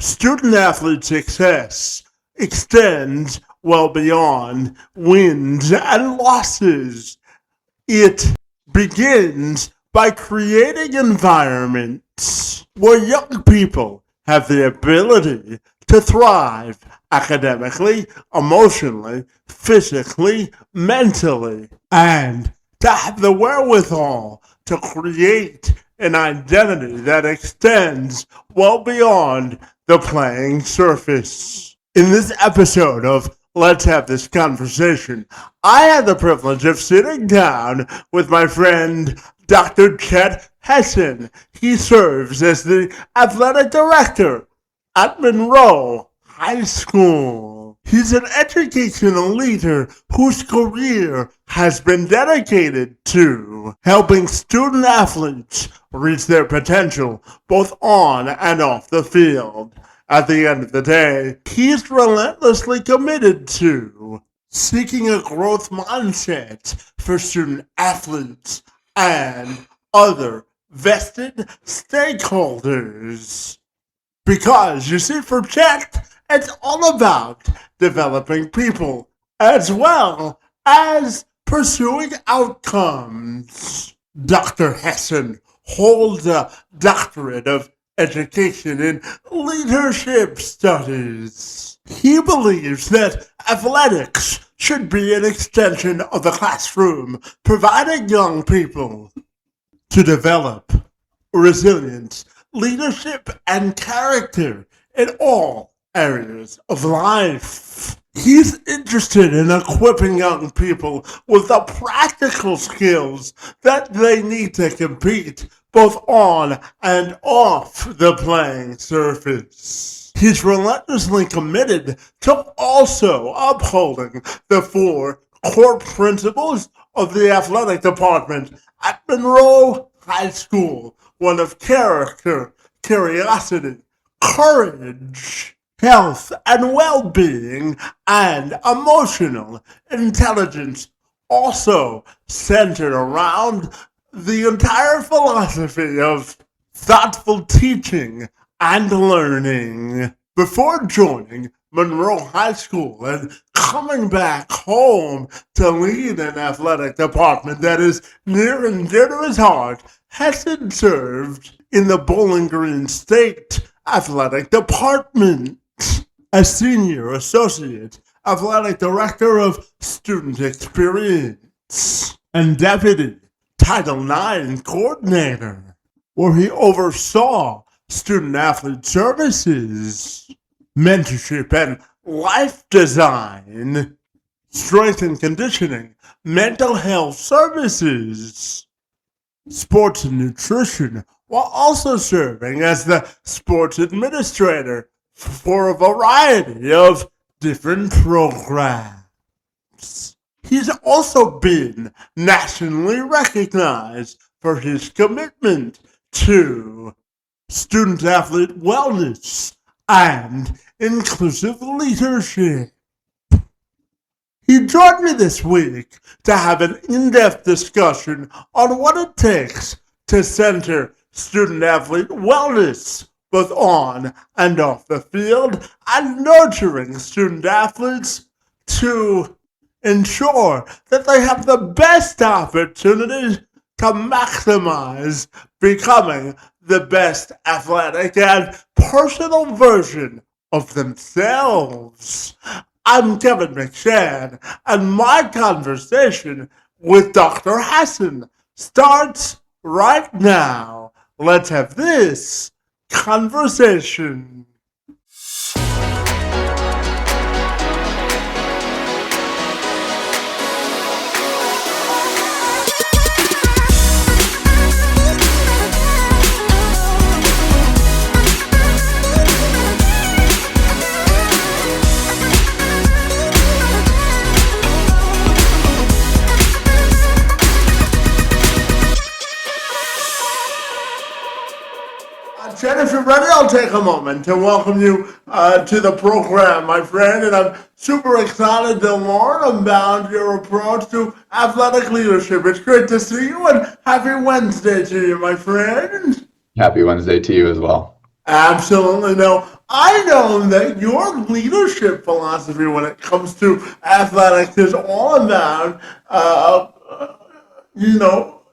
student-athlete success extends well beyond wins and losses. It begins by creating environments where young people have the ability to thrive academically, emotionally, physically, mentally, and to have the wherewithal to create an identity that extends well beyond the playing surface. In this episode of Let's Have This Conversation, I had the privilege of sitting down with my friend Dr. Chet Hesson. He serves as the athletic director at Monroe High School. He's an educational leader whose career has been dedicated to helping student athletes reach their potential both on and off the field. At the end of the day, he's relentlessly committed to seeking a growth mindset for student athletes and other vested stakeholders. Because, you see, for Chet, it's all about developing people as well as pursuing outcomes. Dr. Hesson holds a Doctorate of Education in Leadership Studies. He believes that athletics should be an extension of the classroom, providing young people to develop resilience, leadership, and character in all areas of life. He's interested in equipping young people with the practical skills that they need to compete both on and off the playing surface. He's relentlessly committed to also upholding the 4 core principles of the athletic department at Monroe High School, one of character, curiosity, courage, health and well-being, and emotional intelligence, also centered around the entire philosophy of thoughtful teaching and learning. Before joining Monroe High School and coming back home to lead an athletic department that is near and dear to his heart, Hesson served in the Bowling Green State Athletic Department as Senior Associate Athletic Director of Student Experience and Deputy Title IX Coordinator, where he oversaw student-athlete services, mentorship and life design, strength and conditioning, mental health services, sports and nutrition, while also serving as the sports administrator for a variety of different programs. He's also been nationally recognized for his commitment to student-athlete wellness and inclusive leadership. He joined me this week to have an in-depth discussion on what it takes to center student-athlete wellness both on and off the field, and nurturing student-athletes to ensure that they have the best opportunity to maximize becoming the best athletic and personal version of themselves. I'm Kevin McShan, and my conversation with Dr. Hesson starts right now. Let's have this conversation. Chet, if you're ready, I'll take a moment to welcome you to the program, my friend, and I'm super excited to learn about your approach to athletic leadership. It's great to see you, and happy Wednesday to you, my friend. Happy Wednesday to you as well. Absolutely. No, I know that your leadership philosophy when it comes to athletics is all about,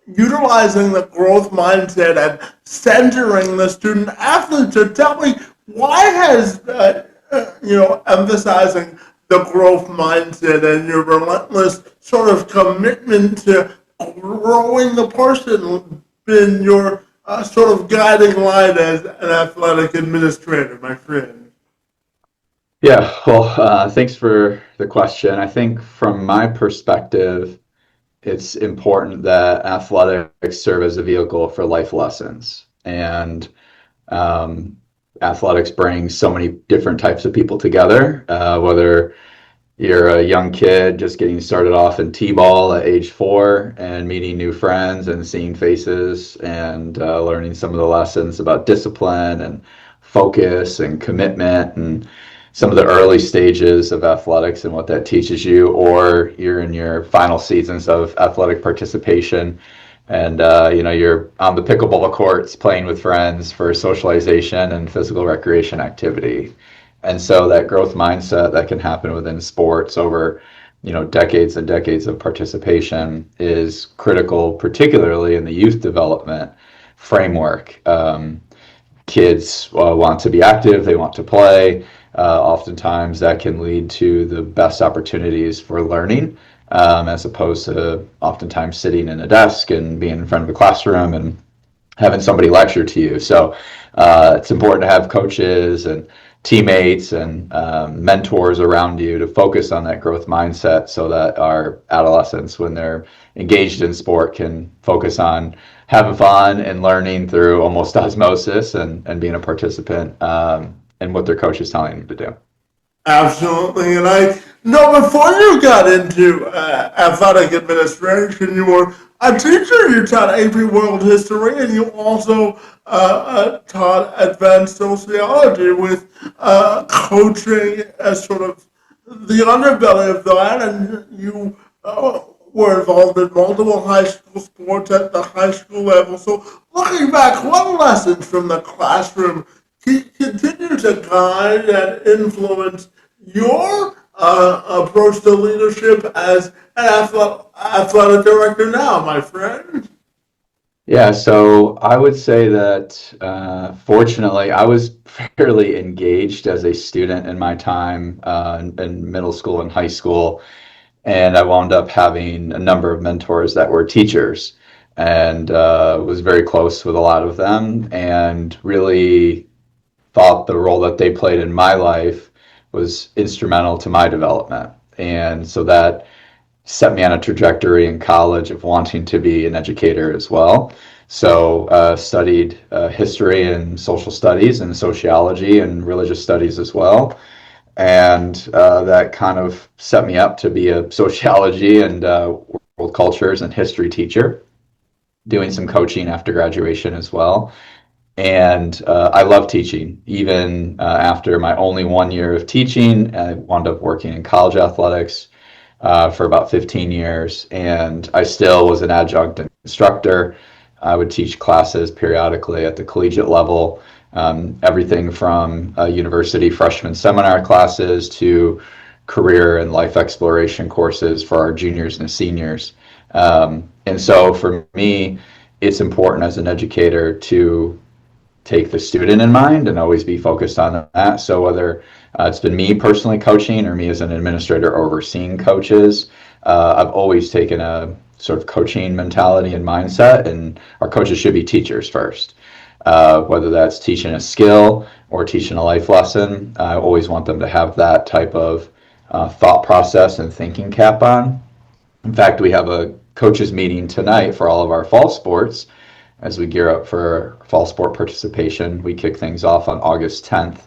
utilizing the growth mindset and centering the student athlete. So tell me, why has emphasizing the growth mindset and your relentless sort of commitment to growing the person been your sort of guiding light as an athletic administrator, my friend? Yeah, well, thanks for the question. I think from my perspective, it's important that athletics serve as a vehicle for life lessons. And um, athletics brings so many different types of people together, whether you're a young kid just getting started off in t-ball at age 4 and meeting new friends and seeing faces and learning some of the lessons about discipline and focus and commitment and some of the early stages of athletics and what that teaches you, or you're in your final seasons of athletic participation and you're on the pickleball courts playing with friends for socialization and physical recreation activity. And so that growth mindset that can happen within sports over, decades and decades of participation is critical, particularly in the youth development framework. Kids want to be active, they want to play. Oftentimes that can lead to the best opportunities for learning, as opposed to oftentimes sitting in a desk and being in front of a classroom and having somebody lecture to you. So it's important to have coaches and teammates and mentors around you to focus on that growth mindset so that our adolescents, when they're engaged in sport, can focus on having fun and learning through almost osmosis and being a participant in what their coach is telling them to do. Absolutely. And I know before you got into athletic administration, you were a teacher. You taught AP World History, and you also taught advanced sociology with coaching as sort of the underbelly of that. And you were involved in multiple high school sports at the high school level. So looking back, what lessons from the classroom continue to guide and influence your approach to leadership as an athletic director now, my friend? Yeah, so I would say that fortunately, I was fairly engaged as a student in my time in middle school and high school, and I wound up having a number of mentors that were teachers, and was very close with a lot of them, and really thought the role that they played in my life was instrumental to my development. And so that set me on a trajectory in college of wanting to be an educator as well. So studied history and social studies and sociology and religious studies as well. And that kind of set me up to be a sociology and world cultures and history teacher, doing some coaching after graduation as well. And I love teaching. Even after my only 1 year of teaching, I wound up working in college athletics for about 15 years, and I still was an adjunct instructor. I would teach classes periodically at the collegiate level, everything from university freshman seminar classes to career and life exploration courses for our juniors and seniors. And so for me, it's important as an educator to take the student in mind and always be focused on that. So whether it's been me personally coaching or me as an administrator overseeing coaches, I've always taken a sort of coaching mentality and mindset, and our coaches should be teachers first. Whether that's teaching a skill or teaching a life lesson, I always want them to have that type of thought process and thinking cap on. In fact, we have a coaches meeting tonight for all of our fall sports as we gear up for fall sport participation. We kick things off on August 10th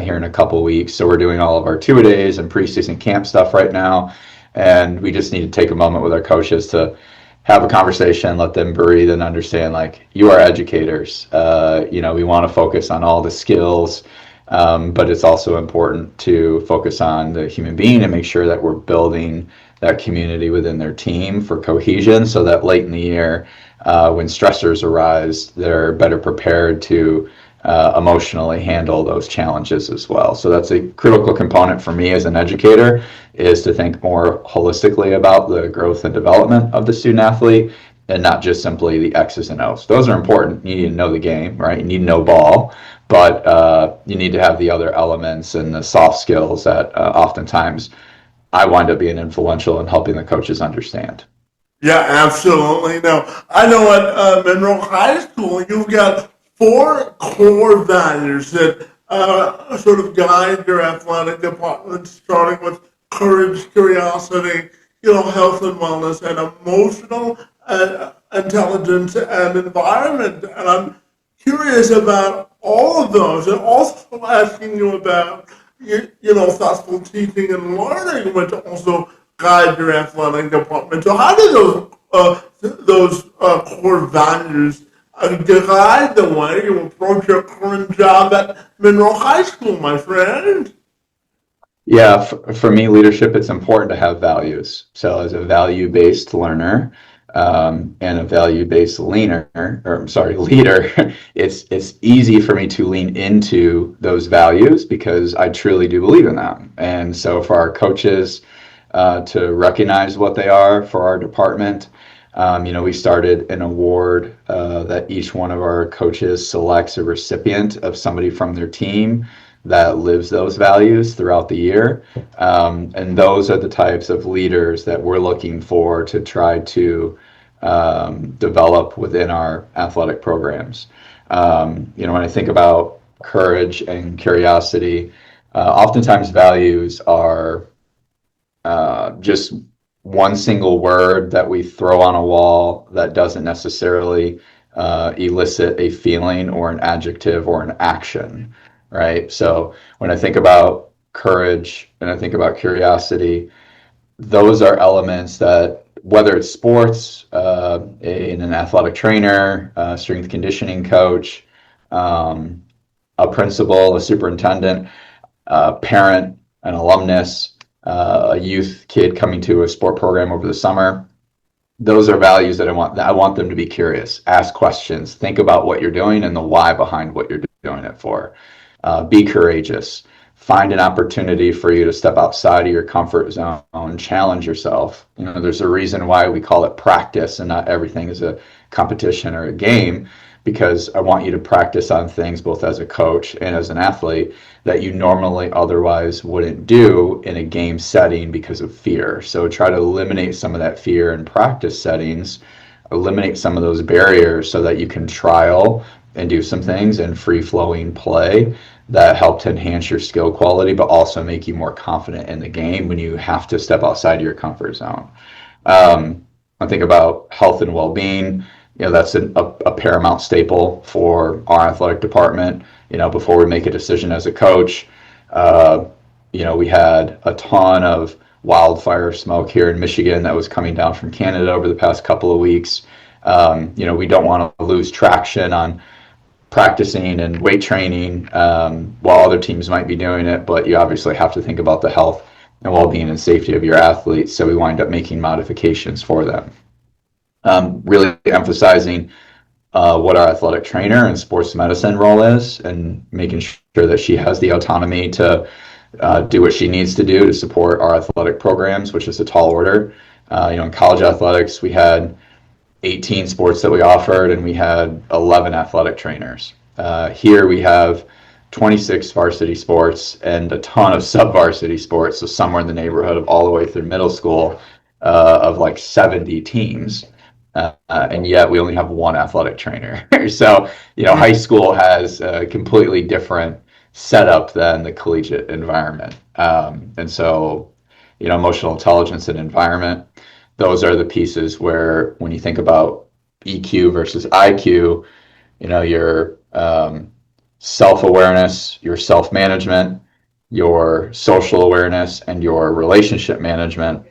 here in a couple weeks. So we're doing all of our two-a-days and preseason camp stuff right now. And we just need to take a moment with our coaches to have a conversation, let them breathe and understand, like, you are educators. We want to focus on all the skills, but it's also important to focus on the human being and make sure that we're building that community within their team for cohesion so that late in the year, when stressors arise, they're better prepared to emotionally handle those challenges as well. So that's a critical component for me as an educator, is to think more holistically about the growth and development of the student athlete, and not just simply the X's and O's. Those are important. You need to know the game, right? You need to know ball, but you need to have the other elements and the soft skills that oftentimes I wind up being influential in helping the coaches understand. Yeah, absolutely. No, I know at Monroe High School, you've got four core values that sort of guide your athletic department, starting with courage, curiosity, health and wellness, and emotional intelligence and environment. And I'm curious about all of those, and also asking you about thoughtful teaching and learning, which also guide your athletic department. So how do those core values guide the way you approach your current job at Monroe High School, my friend? Yeah, for me, leadership, it's important to have values. So as a value-based learner, and a value-based leader, it's easy for me to lean into those values because I truly do believe in them. And so for our coaches to recognize what they are for our department, we started an award that each one of our coaches selects a recipient of somebody from their team that lives those values throughout the year. And those are the types of leaders that we're looking for to try to develop within our athletic programs. When I think about courage and curiosity, oftentimes values are just one single word that we throw on a wall that doesn't necessarily elicit a feeling or an adjective or an action, right? So when I think about courage and I think about curiosity, those are elements that, whether it's sports, in an athletic trainer, strength conditioning coach, a principal, a superintendent, a parent, an alumnus, a youth kid coming to a sport program over the summer, those are values that I want them to be curious, ask questions, think about what you're doing and the why behind what you're doing it for. Be courageous. Find an opportunity for you to step outside of your comfort zone, challenge yourself. There's a reason why we call it practice and not everything is a competition or a game, because I want you to practice on things both as a coach and as an athlete that you normally otherwise wouldn't do in a game setting because of fear. So try to eliminate some of that fear in practice settings, eliminate some of those barriers so that you can trial and do some things in free-flowing play that help to enhance your skill quality, but also make you more confident in the game when you have to step outside of your comfort zone. I think about health and well-being. That's a paramount staple for our athletic department. Before we make a decision as a coach, we had a ton of wildfire smoke here in Michigan that was coming down from Canada over the past couple of weeks. We don't want to lose traction on practicing and weight training while other teams might be doing it, but you obviously have to think about the health and well-being and safety of your athletes, so we wind up making modifications for them. Really emphasizing what our athletic trainer and sports medicine role is, and making sure that she has the autonomy to do what she needs to do to support our athletic programs, which is a tall order. In college athletics, we had 18 sports that we offered, and we had 11 athletic trainers. Here we have 26 varsity sports and a ton of sub-varsity sports, so somewhere in the neighborhood of all the way through middle school of like 70 teams. And yet we only have one athletic trainer. So, high school has a completely different setup than the collegiate environment. And so, emotional intelligence and environment, those are the pieces where when you think about EQ versus IQ, your self-awareness, your self-management, your social awareness, and your relationship management,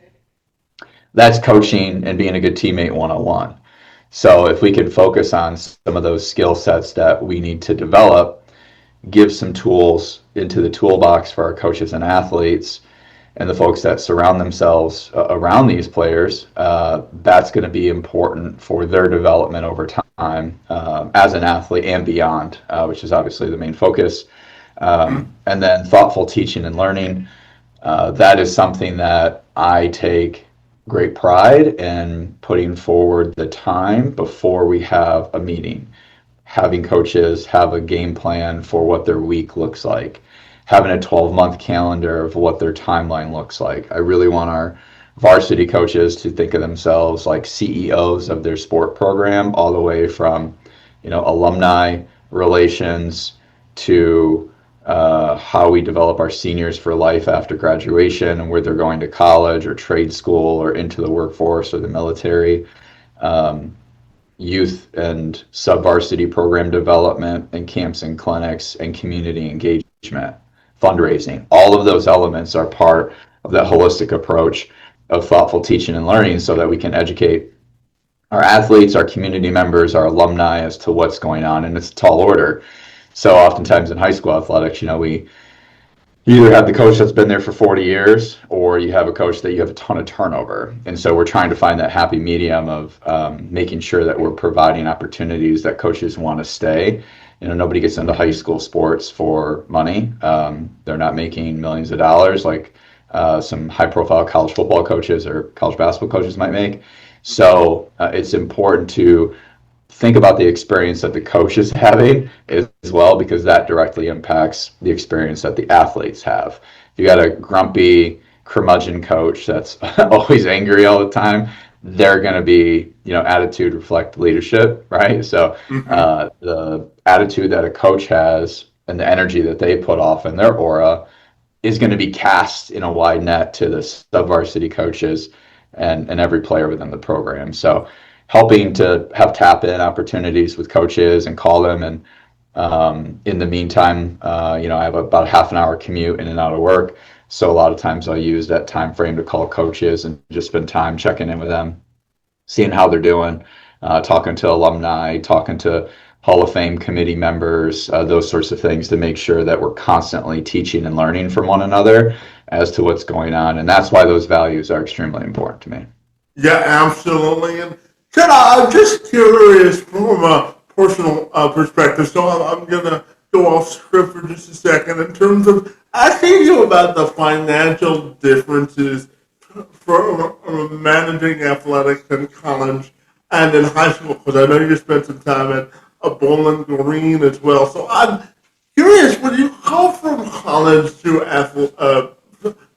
that's coaching and being a good teammate one-on-one. So if we can focus on some of those skill sets that we need to develop, give some tools into the toolbox for our coaches and athletes and the folks that surround themselves around these players, that's going to be important for their development over as an athlete and beyond, which is obviously the main focus. And then thoughtful teaching and learning. That is something that I take great pride in putting forward the time before we have a meeting, having coaches have a game plan for what their week looks like, having a 12-month calendar of what their timeline looks like. I really want our varsity coaches to think of themselves like CEOs of their sport program, all the way from, alumni relations to how we develop our seniors for life after graduation and where they're going to college or trade school or into the workforce or the military. Youth and sub-varsity program development and camps and clinics and community engagement, fundraising. All of those elements are part of that holistic approach of thoughtful teaching and learning so that we can educate our athletes, our community members, our alumni as to what's going on. And it's a tall order. So oftentimes in high school athletics, we either have the coach that's been there for 40 years or you have a coach that you have a ton of turnover. And so we're trying to find that happy medium of making sure that we're providing opportunities that coaches want to stay. Nobody gets into high school sports for money. They're not making millions of dollars like some high profile college football coaches or college basketball coaches might make. So it's important to think about the experience that the coach is having as well, because that directly impacts the experience that the athletes have. If you got a grumpy curmudgeon coach that's always angry all the time, they're going to be, attitude reflect leadership, right? So the attitude that a coach has and the energy that they put off in their aura is going to be cast in a wide net to the sub-varsity coaches and every player within the program. So helping to have tap-in opportunities with coaches and call them. And in the meantime, I have about a half an hour commute in and out of work. So a lot of times I'll use that time frame to call coaches and just spend time checking in with them, seeing how they're doing, talking to alumni, talking to Hall of Fame committee members, those sorts of things, to make sure that we're constantly teaching and learning from one another as to what's going on. And that's why those values are extremely important to me. Yeah, absolutely. And I'm just curious from a personal perspective, so I'm going to go off script for just a second in terms of asking you about the financial differences for managing athletics in college and in high school, because I know you spent some time at Bowling Green as well. So I'm curious, when you go from college to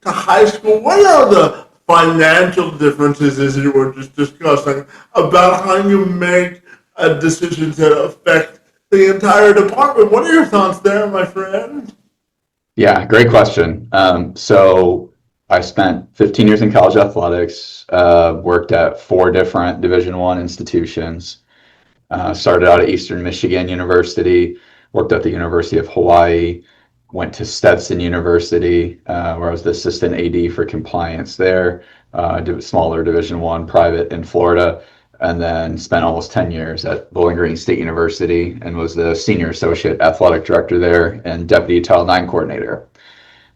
high school, what are the financial differences, as you were just discussing, about how you make decisions that affect the entire department? What are your thoughts there, my friend? Yeah, great question. So I spent 15 years in college athletics, worked at 4 different Division I institutions. Started out at Eastern Michigan University, worked at the University of Hawaii, went to Stetson University, where I was the assistant AD for compliance there, did a smaller Division I private in Florida, and then spent almost 10 years at Bowling Green State University and was the senior associate athletic director there and deputy Title IX coordinator.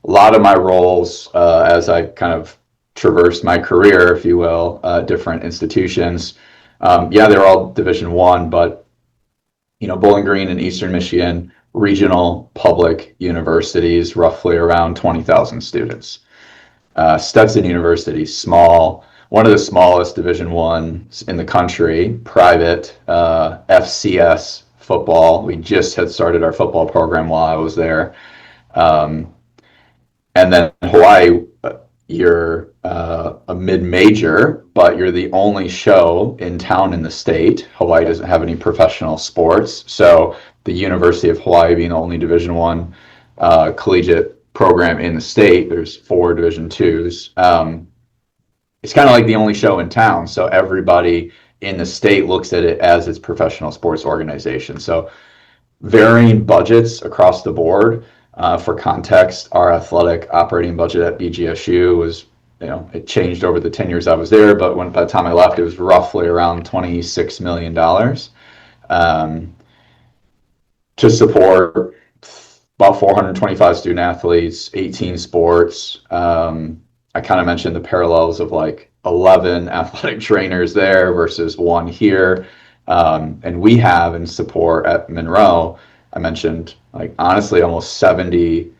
A lot of my roles as I kind of traversed my career, if you will, different institutions. They're all Division I, but Bowling Green and Eastern Michigan, regional public universities, roughly around 20,000 students. Stetson University, small, one of the smallest Division I's in the country, private, FCS football. We just had started our football program while I was there. And then Hawaii, you're a mid-major, but you're the only show in town in the state. Hawaii doesn't have any professional sports, so the University of Hawaii being the only Division I collegiate program in the state, there's 4 Division IIs. It's kind of like the only show in town, so everybody in the state looks at it as its professional sports organization. So varying budgets across the board. For context, our athletic operating budget at BGSU was, it changed over the 10 years I was there, but by the time I left, it was roughly around $26 million to support about 425 student athletes, 18 sports. I kind of mentioned the parallels of like 11 athletic trainers there versus 1 here. And we have in support at Monroe, I mentioned, like, honestly, almost 70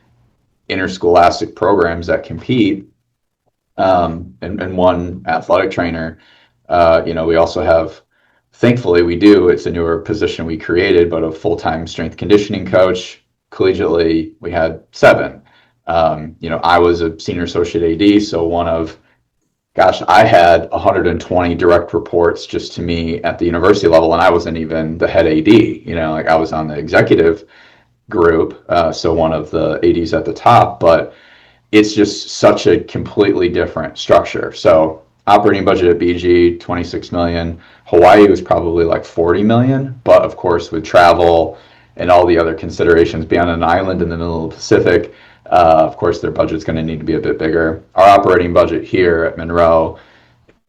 interscholastic programs that compete, and one athletic trainer. We also have, thankfully, we do, it's a newer position we created, but a full-time strength conditioning coach. Collegiately, we had seven. I was a senior associate AD, so gosh, I had 120 direct reports just to me at the university level, and I wasn't even the head AD. Like, I was on the executive group, so one of the ADs at the top, but it's just such a completely different structure. So operating budget at BG, 26 million. Hawaii was probably like 40 million, but of course with travel and all the other considerations, beyond an island in the middle of the Pacific, of course their budget's going to need to be a bit bigger. Our operating budget here at Monroe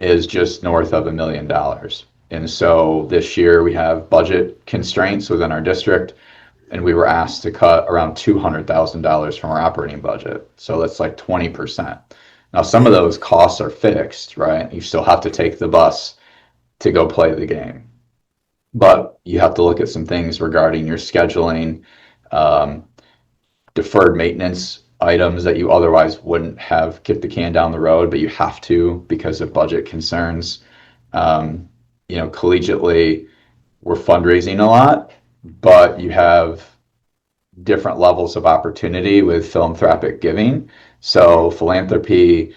is just north of $1 million. And so this year we have budget constraints within our district, and we were asked to cut around $200,000 from our operating budget. So that's like 20%. Now, some of those costs are fixed, right? You still have to take the bus to go play the game. But you have to look at some things regarding your scheduling, um, deferred maintenance items that you otherwise wouldn't have kicked the can down the road, but you have to because of budget concerns. Collegiately, we're fundraising a lot, but you have different levels of opportunity with philanthropic giving. So philanthropy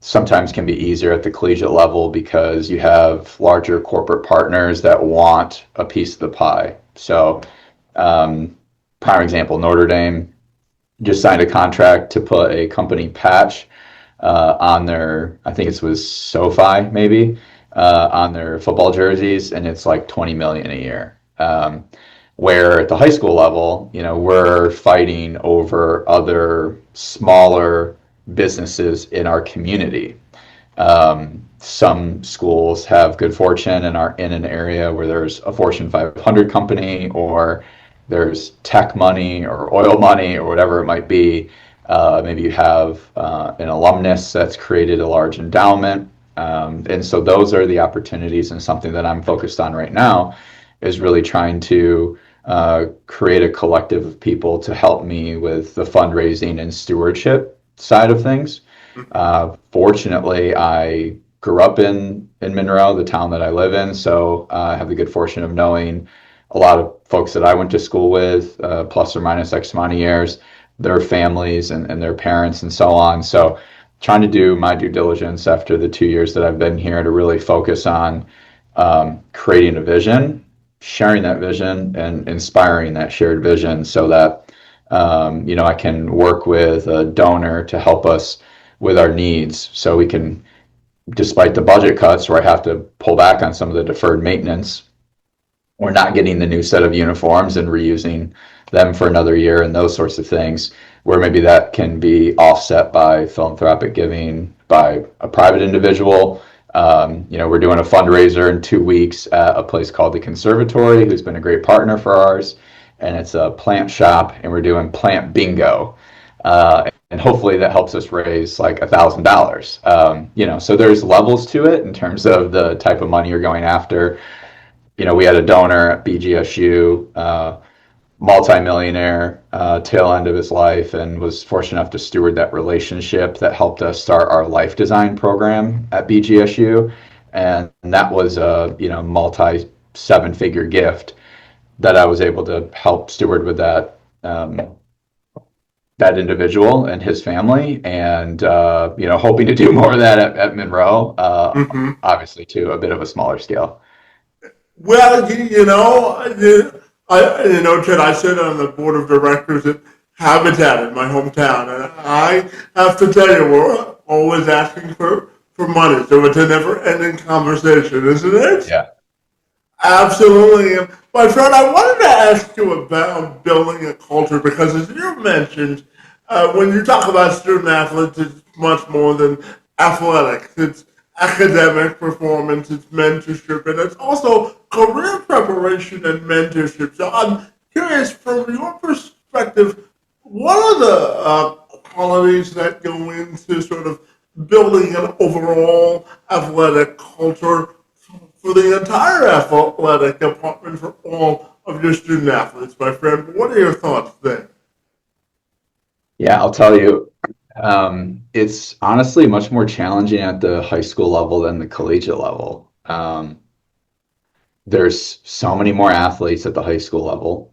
sometimes can be easier at the collegiate level because you have larger corporate partners that want a piece of the pie. So, prime example, Notre Dame just signed a contract to put a company patch on their, I think it was SoFi maybe, on their football jerseys, and it's like 20 million a year. Where at the high school level, we're fighting over other smaller businesses in our community. Some schools have good fortune and are in an area where there's a Fortune 500 company, or there's tech money or oil money or whatever it might be. Maybe you have an alumnus that's created a large endowment. And so those are the opportunities, and something that I'm focused on right now is really trying to create a collective of people to help me with the fundraising and stewardship side of things. Fortunately, I grew up in Monroe, the town that I live in, so I have the good fortune of knowing a lot of folks that I went to school with, plus or minus X amount of years, their families and their parents and so on. So trying to do my due diligence after the 2 years that I've been here to really focus on creating a vision, sharing that vision, and inspiring that shared vision, so that I can work with a donor to help us with our needs, so we can, despite the budget cuts where I have to pull back on some of the deferred maintenance, we're not getting the new set of uniforms and reusing them for another year and those sorts of things, where maybe that can be offset by philanthropic giving by a private individual. We're doing a fundraiser in 2 weeks at a place called the Conservatory, who's been a great partner for ours, and it's a plant shop, and we're doing plant bingo. And hopefully that helps us raise like $1,000. So there's levels to it in terms of the type of money you're going after. We had a donor at BGSU, multimillionaire, tail end of his life, and was fortunate enough to steward that relationship that helped us start our life design program at BGSU. And that was a, multi seven-figure gift that I was able to help steward with that individual and his family, and hoping to do more of that at Monroe, obviously to a bit of a smaller scale. Well, Chet, I sit on the board of directors at Habitat in my hometown, and I have to tell you, we're always asking for money, so it's a never-ending conversation, isn't it? Yeah. Absolutely. And my friend, I wanted to ask you about building a culture, because as you mentioned, when you talk about student athletes, it's much more than athletics. It's academic performance, it's mentorship, and it's also career preparation and mentorship. So I'm curious, from your perspective, what are the qualities that go into sort of building an overall athletic culture for the entire athletic department for all of your student athletes, my friend. What are your thoughts there? Yeah, I'll tell you, it's honestly much more challenging at the high school level than the collegiate level. There's so many more athletes at the high school level,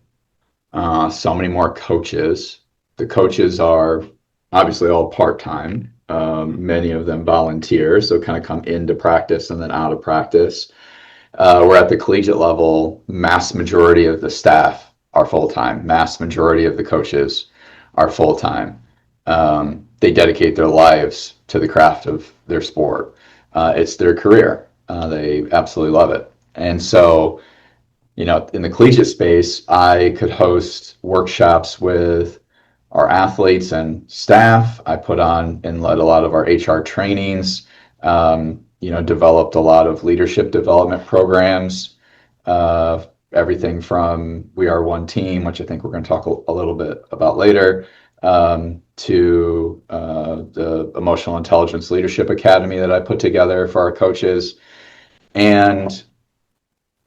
so many more coaches. The coaches are obviously all part-time. Many of them volunteer, so kind of come into practice and then out of practice. We're at the collegiate level, mass majority of the staff are full-time. Mass majority of the coaches are full-time. They dedicate their lives to the craft of their sport. It's their career. They absolutely love it. And so, in the collegiate space, I could host workshops with our athletes and staff. I put on and led a lot of our HR trainings, developed a lot of leadership development programs, everything from We Are One Team, which I think we're going to talk a little bit about later, to the Emotional Intelligence Leadership Academy that I put together for our coaches. And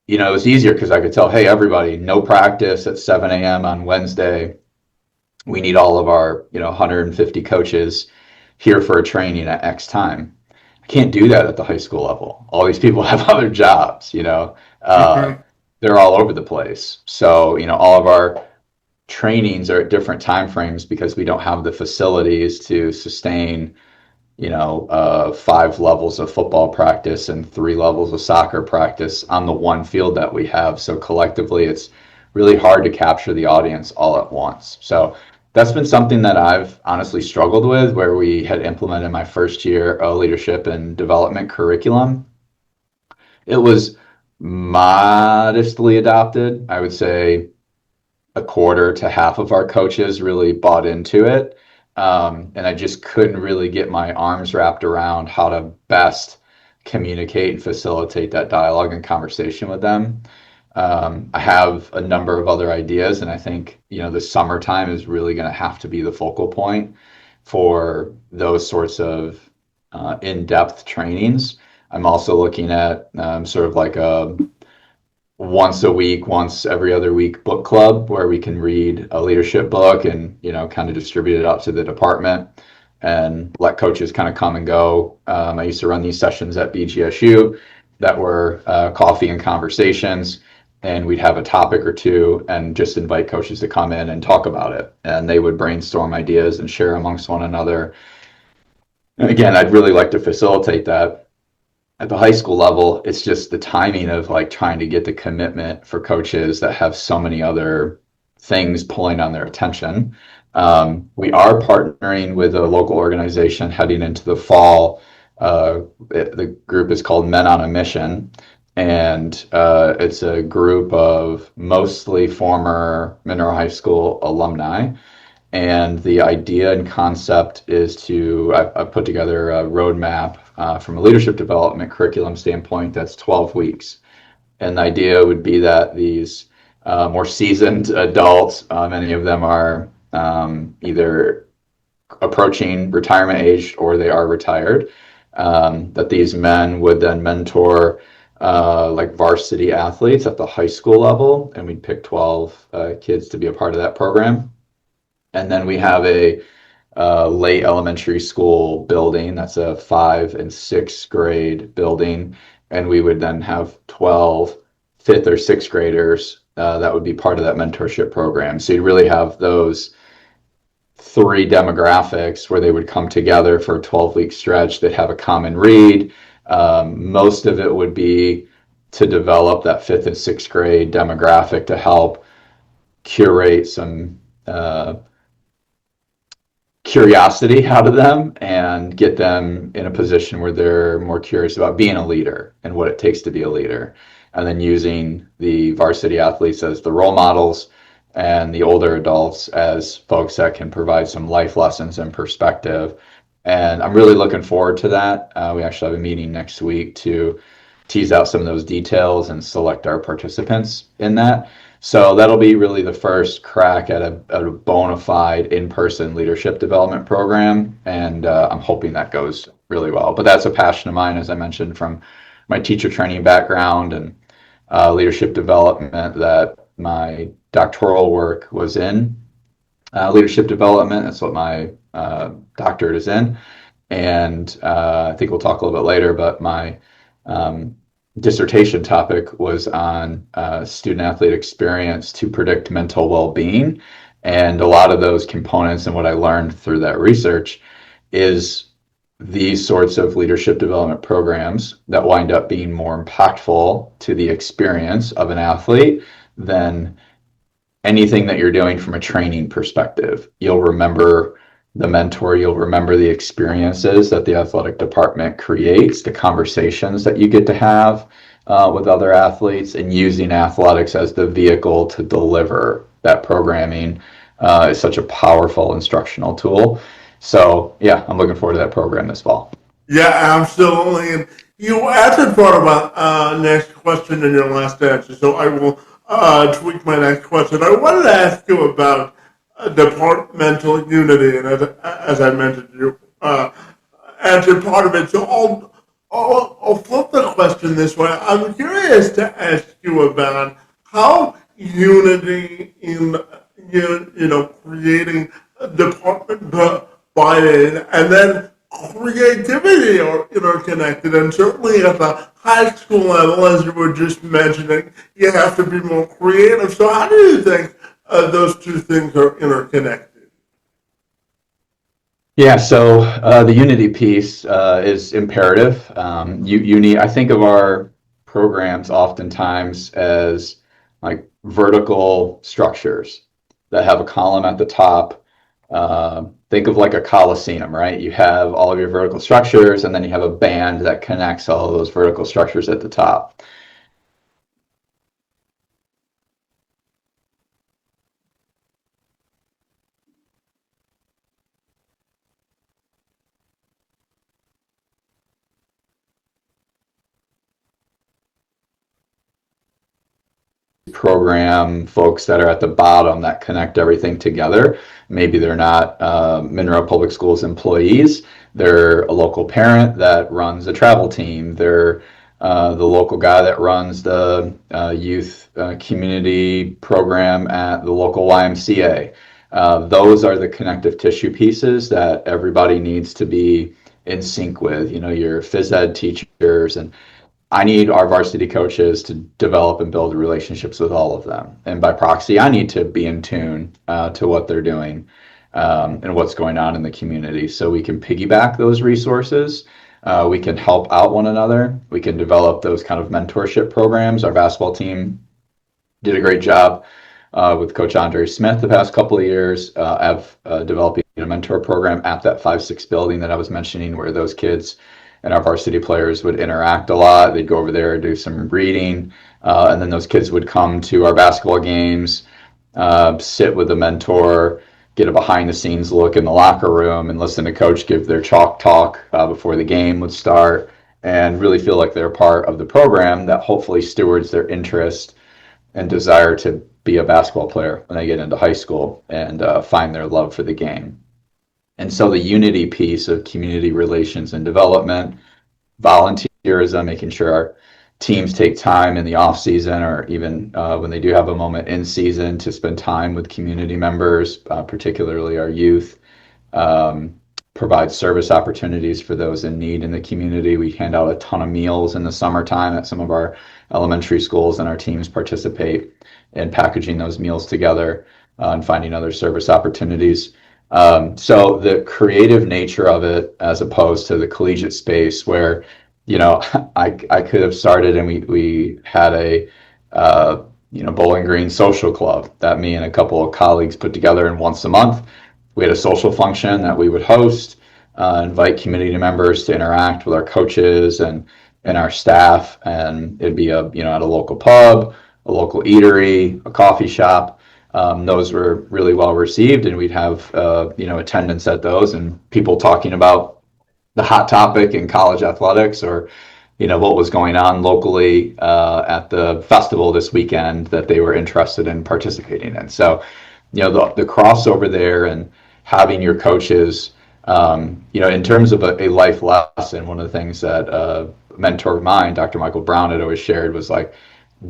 it was easier because I could tell, hey, everybody, no practice at 7 a.m. on Wednesday. We need all of our, 150 coaches here for a training at X time. I can't do that at the high school level. All these people have other jobs, they're all over the place. So, all of our trainings are at different time frames because we don't have the facilities to sustain 5 levels of football practice and 3 levels of soccer practice on the one field that we have. So collectively, it's really hard to capture the audience all at once. So that's been something that I've honestly struggled with, where we had implemented my first year leadership and development curriculum. It was modestly adopted. I would say a quarter to half of our coaches really bought into it. And I just couldn't really get my arms wrapped around how to best communicate and facilitate that dialogue and conversation with them. I have a number of other ideas, and I think, the summertime is really going to have to be the focal point for those sorts of in-depth trainings. I'm also looking at sort of like a once a week, once every other week book club where we can read a leadership book and, kind of distribute it out to the department and let coaches kind of come and go. I used to run these sessions at BGSU that were coffee and conversations, and we'd have a topic or two and just invite coaches to come in and talk about it. And they would brainstorm ideas and share amongst one another. And again, I'd really like to facilitate that. At the high school level, it's just the timing of like trying to get the commitment for coaches that have so many other things pulling on their attention. We are partnering with a local organization heading into the fall. The group is called Men on a Mission, and it's a group of mostly former Monroe High School alumni. And the idea and concept is I've put together a roadmap from a leadership development curriculum standpoint that's 12 weeks. And the idea would be that these more seasoned adults, many of them are either approaching retirement age or they are retired, that these men would then mentor like varsity athletes at the high school level. And we'd pick 12 kids to be a part of that program. And then we have a late elementary school building that's a 5th and 6th grade building. And we would then have 12 5th or 6th graders that would be part of that mentorship program. So you'd really have those 3 demographics where they would come together for a 12-week stretch. They'd have a common read. Most of it would be to develop that 5th and 6th grade demographic to help curate some curiosity out of them and get them in a position where they're more curious about being a leader and what it takes to be a leader. And then using the varsity athletes as the role models and the older adults as folks that can provide some life lessons and perspective. And I'm really looking forward to that. We actually have a meeting next week to tease out some of those details and select our participants in that. So that'll be really the first crack at a bona fide in-person leadership development program, and I'm hoping that goes really well. But that's a passion of mine, as I mentioned, from my teacher training background and leadership development that my doctoral work was in. Leadership development, that's what my doctorate is in. And I think we'll talk a little bit later, but my um, dissertation topic was on student athlete experience to predict mental well-being. And a lot of those components and what I learned through that research is these sorts of leadership development programs that wind up being more impactful to the experience of an athlete than anything that you're doing from a training perspective. You'll remember the mentor, you'll remember the experiences that the athletic department creates, the conversations that you get to have with other athletes, and using athletics as the vehicle to deliver that programming is such a powerful instructional tool. So, yeah, I'm looking forward to that program this fall. Yeah, absolutely. And you answered part of my next question in your last answer, so I will tweak my next question. I wanted to ask you about departmental unity, and as I mentioned, you answered part of it. So I'll flip the question this way. I'm curious to ask you about how unity in creating a department buy-in and then creativity are interconnected, and certainly at the high school level, as you were just mentioning, you have to be more creative. So how do you think those two things are interconnected? Yeah, so the Unity piece is imperative. You need, I think of our programs oftentimes as like vertical structures that have a column at the top. Think of like a coliseum, right? You have all of your vertical structures, and then you have a band that connects all of those vertical structures at the top. Program folks that are at the bottom that connect everything together. Maybe they're not Monroe Public Schools employees. They're a local parent that runs a travel team. They're the local guy that runs the youth community program at the local YMCA. Those are the connective tissue pieces that everybody needs to be in sync with. You know, your phys ed teachers, and I need our varsity coaches to develop and build relationships with all of them. And by proxy, I need to be in tune to what they're doing and what's going on in the community. So we can piggyback those resources. We can help out one another. We can develop those kind of mentorship programs. Our basketball team did a great job with Coach Andre Smith the past couple of years of developing a mentor program at that 5-6 building that I was mentioning, where those kids and our varsity players would interact a lot. They'd go over there, do some reading, and then those kids would come to our basketball games, sit with a mentor, get a behind-the-scenes look in the locker room, and listen to coach give their chalk talk before the game would start, and really feel like they're part of the program that hopefully stewards their interest and desire to be a basketball player when they get into high school and find their love for the game. And so the unity piece of community relations and development, volunteerism, making sure our teams take time in the off season, or even when they do have a moment in season, to spend time with community members, particularly our youth. Provide service opportunities for those in need in the community. We hand out a ton of meals in the summertime at some of our elementary schools, and our teams participate in packaging those meals together and finding other service opportunities. So the creative nature of it, as opposed to the collegiate space where, you know, I could have started and we had a, Bowling Green social club that me and a couple of colleagues put together, and once a month we had a social function that we would host, invite community members to interact with our coaches and our staff, and it'd be at a local pub, a local eatery, a coffee shop. Those were really well received, and we'd have attendance at those and people talking about the hot topic in college athletics, or what was going on locally at the festival this weekend that they were interested in participating in. So, the crossover there, and having your coaches, in terms of a life lesson, one of the things that mentor of mine, Dr. Michael Brown, had always shared was like,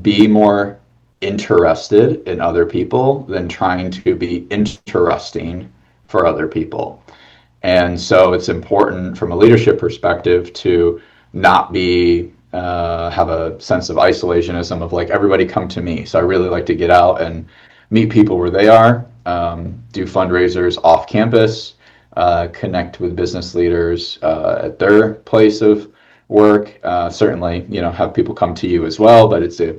be more interested in other people than trying to be interesting for other people. And so it's important from a leadership perspective to not be have a sense of isolationism of like everybody come to me. So I really like to get out and meet people where they are, do fundraisers off campus, connect with business leaders at their place of work. Certainly, have people come to you as well, but it's a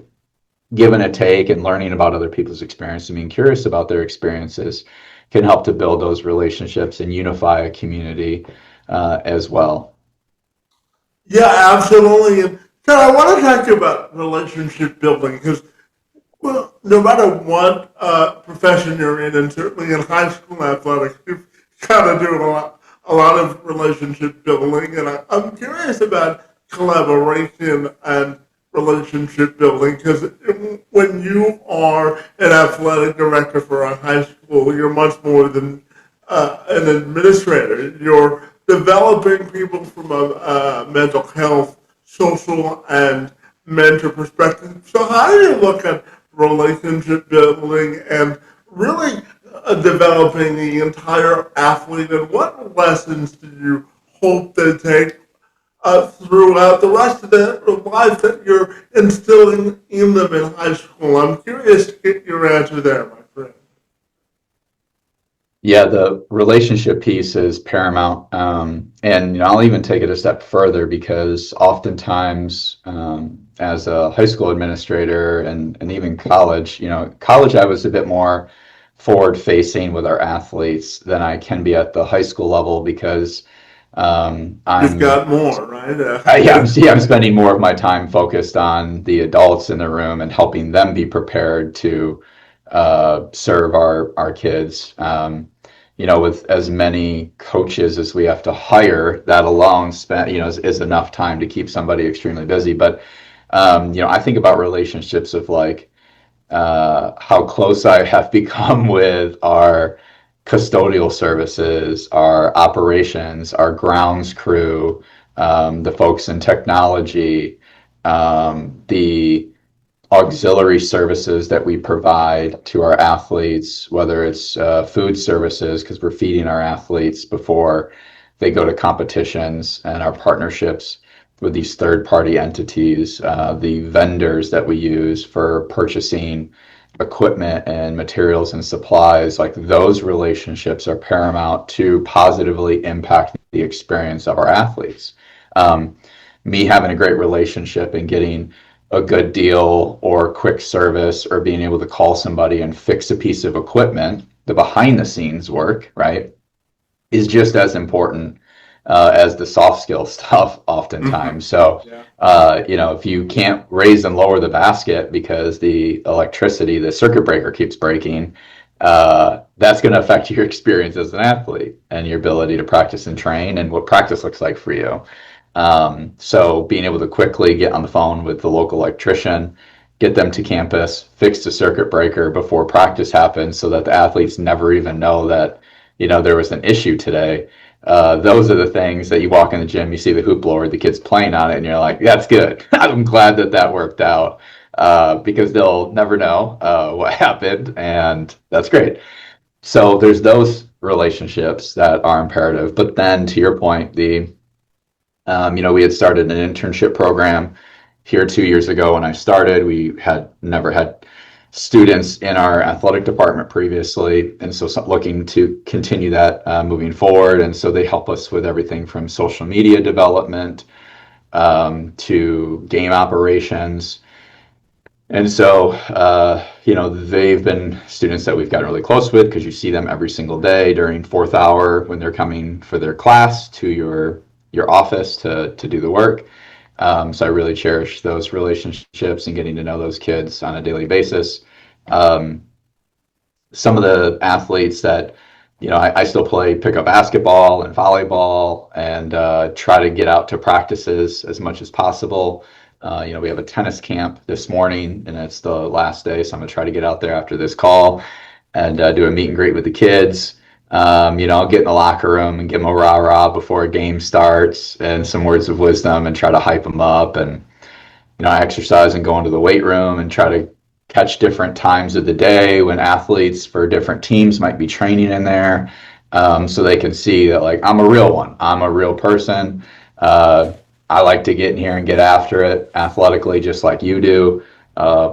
give and a take, and learning about other people's experience and being curious about their experiences can help to build those relationships and unify a community as well. Yeah, absolutely. And so I want to talk about relationship building because, well, no matter what profession you're in, and certainly in high school athletics, you've got to do a lot of relationship building. And I'm curious about collaboration and relationship building because when you are an athletic director for a high school, you're much more than an administrator. You're developing people from a mental health, social, and mentor perspective. So, how do you look at relationship building and really developing the entire athlete? And what lessons do you hope they take throughout the rest of their life that you're instilling in them in high school? I'm curious to get your answer there, my friend. Yeah, the relationship piece is paramount. And I'll even take it a step further because oftentimes, as a high school administrator and even college, college I was a bit more forward facing with our athletes than I can be at the high school level because You've I'm got more, right? I'm spending more of my time focused on the adults in the room and helping them be prepared to serve our kids. With as many coaches as we have to hire, that alone is enough time to keep somebody extremely busy. But I think about relationships of like how close I have become with our custodial services, our operations, our grounds crew, the folks in technology, the auxiliary services that we provide to our athletes, whether it's food services, because we're feeding our athletes before they go to competitions, and our partnerships with these third-party entities, the vendors that we use for purchasing equipment and materials and supplies, like those relationships are paramount to positively impact the experience of our athletes. Me having a great relationship and getting a good deal or quick service or being able to call somebody and fix a piece of equipment, the behind the scenes work, right, is just as important as the soft skill stuff oftentimes. So, Yeah. if you can't raise and lower the basket because the electricity, the circuit breaker keeps breaking, that's going to affect your experience as an athlete and your ability to practice and train and what practice looks like for you. So being able to quickly get on the phone with the local electrician, get them to campus, fix the circuit breaker before practice happens so that the athletes never even know that, there was an issue today. Those are the things that you walk in the gym, you see the hoop blower, the kids playing on it, and you're like, that's good. I'm glad that worked out because they'll never know what happened, and that's great. So there's those relationships that are imperative. But then to your point, we had started an internship program here 2 years ago when I started. We had never had students in our athletic department previously, and so looking to continue that moving forward. And so they help us with everything from social media development to game operations. And so, they've been students that we've gotten really close with because you see them every single day during fourth hour when they're coming for their class to your office to do the work. So I really cherish those relationships and getting to know those kids on a daily basis. Some of the athletes that, I still play pickup basketball and volleyball and try to get out to practices as much as possible. We have a tennis camp this morning and it's the last day. So I'm going to try to get out there after this call and do a meet and greet with the kids. I'll get in the locker room and give them a rah-rah before a game starts and some words of wisdom and try to hype them up. And I exercise and go into the weight room and try to catch different times of the day when athletes for different teams might be training in there, so they can see that, like, I'm a real one. I'm a real person. I like to get in here and get after it athletically, just like you do,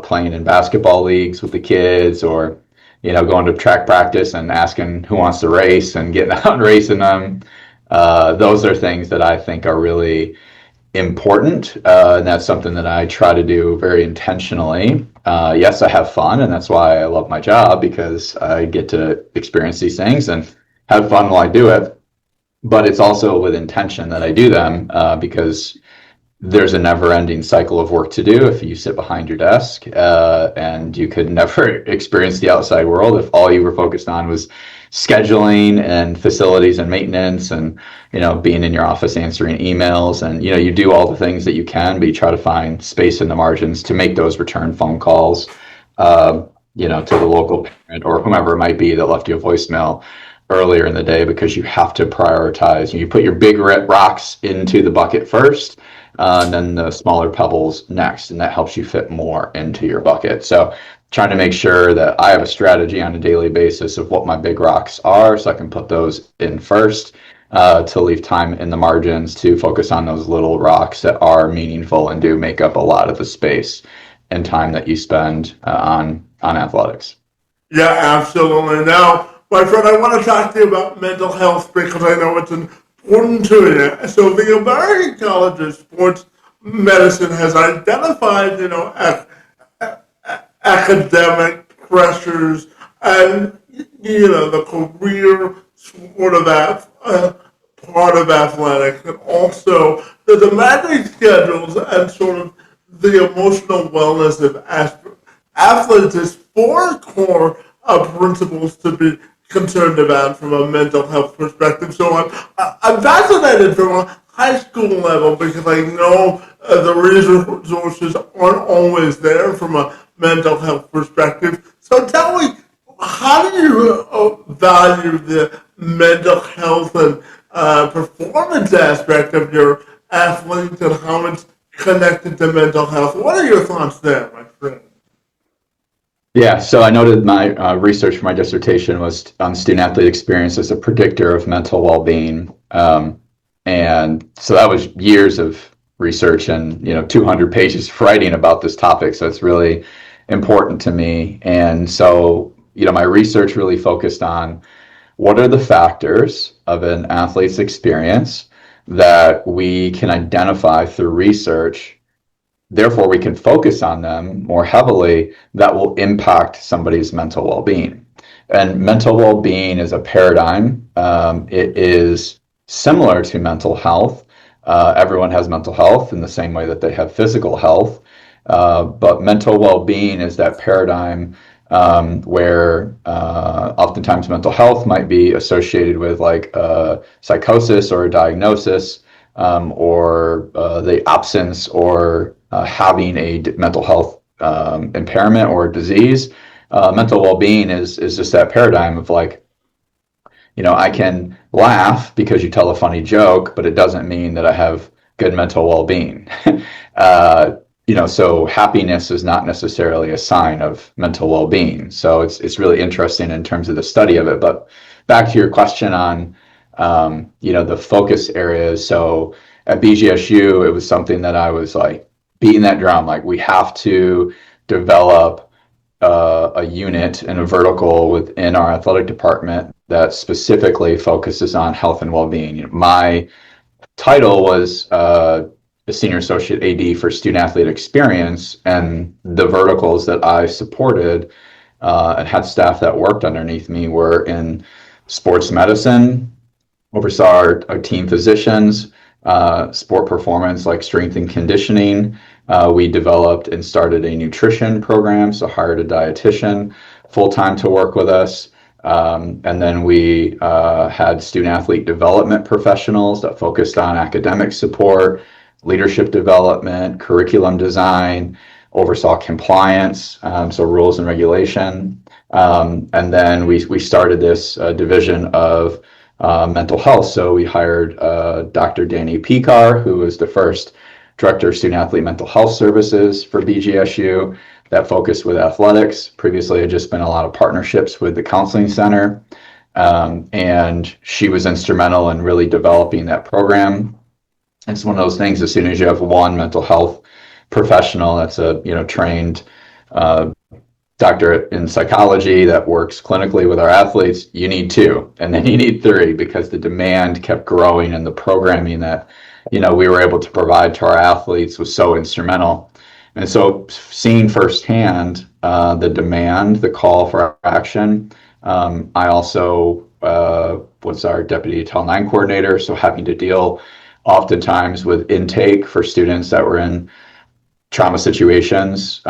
playing in basketball leagues with the kids, or going to track practice and asking who wants to race and getting out and racing them. Those are things that I think are really important, and that's something that I try to do very intentionally. Yes, I have fun, and that's why I love my job, because I get to experience these things and have fun while I do it. But it's also with intention that I do them, because there's a never-ending cycle of work to do if you sit behind your desk, and you could never experience the outside world if all you were focused on was scheduling and facilities and maintenance, and being in your office answering emails. And you do all the things that you can, but you try to find space in the margins to make those return phone calls, to the local parent or whomever it might be that left you a voicemail earlier in the day, because you have to prioritize. You put your big rocks into the bucket first, and then the smaller pebbles next, and that helps you fit more into your bucket. So trying to make sure that I have a strategy on a daily basis of what my big rocks are, so I can put those in first, to leave time in the margins to focus on those little rocks that are meaningful and do make up a lot of the space and time that you spend on athletics. Yeah, absolutely. Now, my friend, I want to talk to you about mental health, because I know it's important to you. So the American College of Sports Medicine has identified, academic pressures and, the career sort of part of athletics, and also the demanding schedules and sort of the emotional wellness of athletes is four core principles to be concerned about from a mental health perspective. So I'm fascinated from a high school level, because I know the resources aren't always there from a mental health perspective. So tell me, how do you value the mental health and performance aspect of your athletes, and how it's connected to mental health? What are your thoughts there, my friend? Yeah, so I noted my research for my dissertation was on student athlete experience as a predictor of mental well-being. And so that was years of research and 200 pages of writing about this topic. So it's really important to me. And so my research really focused on what are the factors of an athlete's experience that we can identify through research. Therefore, we can focus on them more heavily, that will impact somebody's mental well-being. And mental well-being is a paradigm. It is similar to mental health. Everyone has mental health in the same way that they have physical health. But mental well-being is that paradigm where oftentimes mental health might be associated with like psychosis or a diagnosis, or the absence or having a mental health impairment or disease. Mental well-being is just that paradigm of like, I can laugh because you tell a funny joke, but it doesn't mean that I have good mental well-being. So happiness is not necessarily a sign of mental well-being. So it's really interesting in terms of the study of it. But back to your question on, the focus areas. So at BGSU, it was something that I was like beating that drum. Like, we have to develop a unit and a vertical within our athletic department that specifically focuses on health and well-being. My title was a senior associate AD for student athlete experience, and the verticals that I supported and had staff that worked underneath me were in sports medicine, oversaw our team physicians, sport performance like strength and conditioning. We developed and started a nutrition program, so hired a dietitian full-time to work with us. And then we had student athlete development professionals that focused on academic support, leadership development, curriculum design, oversaw compliance, so rules and regulation. And then we started this division of mental health. So we hired Dr. Danny Picar, who was the first director of student athlete mental health services for BGSU that focused with athletics. Previously, had just been a lot of partnerships with the counseling center. And she was instrumental in really developing that program. It's one of those things, as soon as you have one mental health professional that's a trained doctorate in psychology that works clinically with our athletes, you need two, and then you need three, because the demand kept growing and the programming that we were able to provide to our athletes was so instrumental. And so seeing firsthand the demand, the call for action, I also was our deputy Title IX coordinator, so having to deal oftentimes with intake for students that were in trauma situations,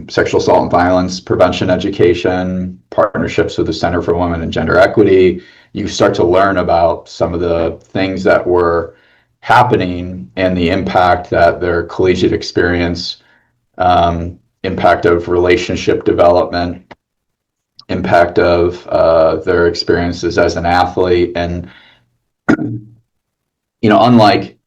sexual assault and violence prevention education, partnerships with the Center for Women and Gender Equity. You start to learn about some of the things that were happening and the impact that their collegiate experience, impact of relationship development, impact of their experiences as an athlete. And unlike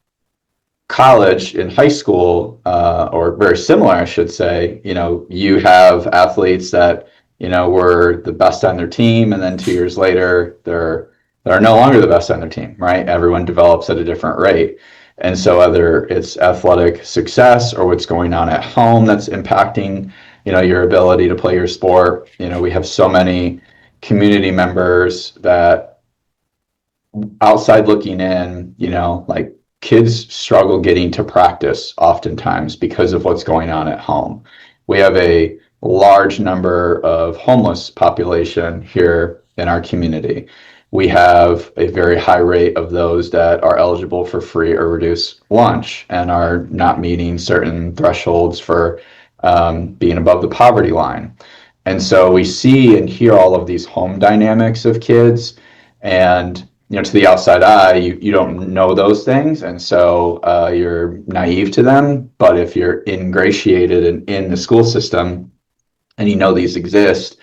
college and high school, or very similar, I should say, you have athletes that were the best on their team, and then 2 years later they're no longer the best on their team, right? Everyone develops at a different rate. And so whether it's athletic success or what's going on at home that's impacting your ability to play your sport, we have so many community members that, outside looking in, like, kids struggle getting to practice oftentimes because of what's going on at home. We have a large number of homeless population here in our community. We have a very high rate of those that are eligible for free or reduced lunch and are not meeting certain thresholds for being above the poverty line. And so we see and hear all of these home dynamics of kids, and to the outside eye, you don't know those things, and so you're naive to them. But if you're ingratiated in the school system and these exist,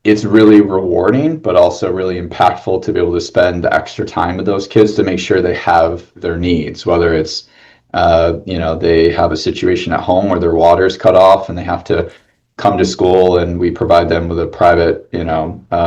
it's really rewarding, but also really impactful to be able to spend extra time with those kids to make sure they have their needs, whether it's they have a situation at home where their water's cut off and they have to come to school, and we provide them with a private,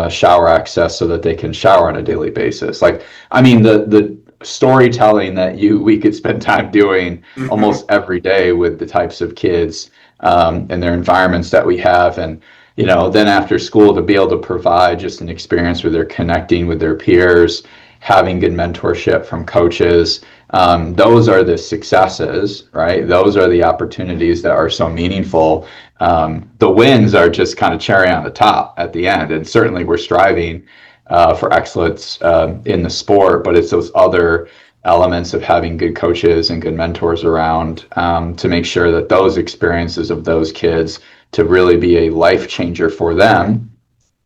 shower access so that they can shower on a daily basis. Like, I mean, the storytelling that we could spend time doing almost every day with the types of kids and their environments that we have. And, then after school, to be able to provide just an experience where they're connecting with their peers, having good mentorship from coaches. Those are the successes, right? Those are the opportunities that are so meaningful. The wins are just kind of cherry on the top at the end. And certainly we're striving for excellence in the sport, but it's those other elements of having good coaches and good mentors around to make sure that those experiences of those kids to really be a life changer for them.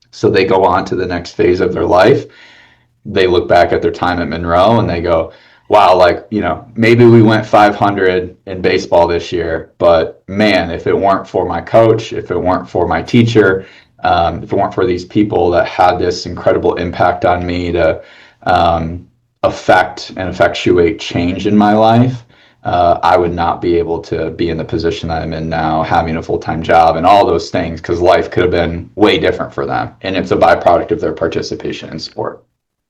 So they go on to the next phase of their life. They look back at their time at Monroe and they go, wow, maybe we went 500 in baseball this year, but man, if it weren't for my coach, if it weren't for my teacher, if it weren't for these people that had this incredible impact on me to affect and effectuate change in my life, I would not be able to be in the position that I'm in now, having a full-time job and all those things, because life could have been way different for them. And it's a byproduct of their participation in sport.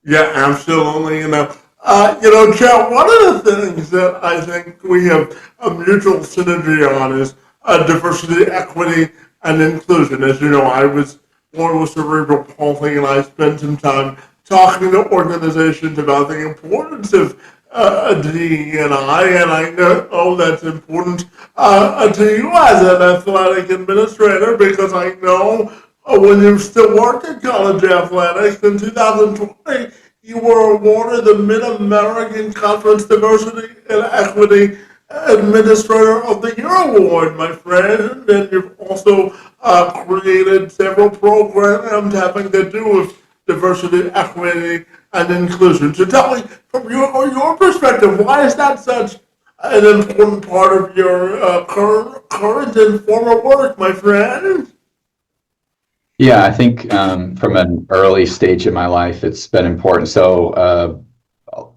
Yeah, absolutely. Chet, one of the things that I think we have a mutual synergy on is diversity, equity, and inclusion. As you know, I was born with cerebral palsy, and I spent some time talking to organizations about the importance of DE&I, and I know that's important to you as an athletic administrator, because I know when you still worked in college athletics in 2020, you were awarded the Mid-American Conference Diversity and Equity Administrator of the Year Award, my friend. And you've also created several programs having to do with diversity, equity, and inclusion. So tell me, from your perspective, why is that such an important part of your current and former work, my friend. Yeah, I think from an early stage in my life, it's been important. So not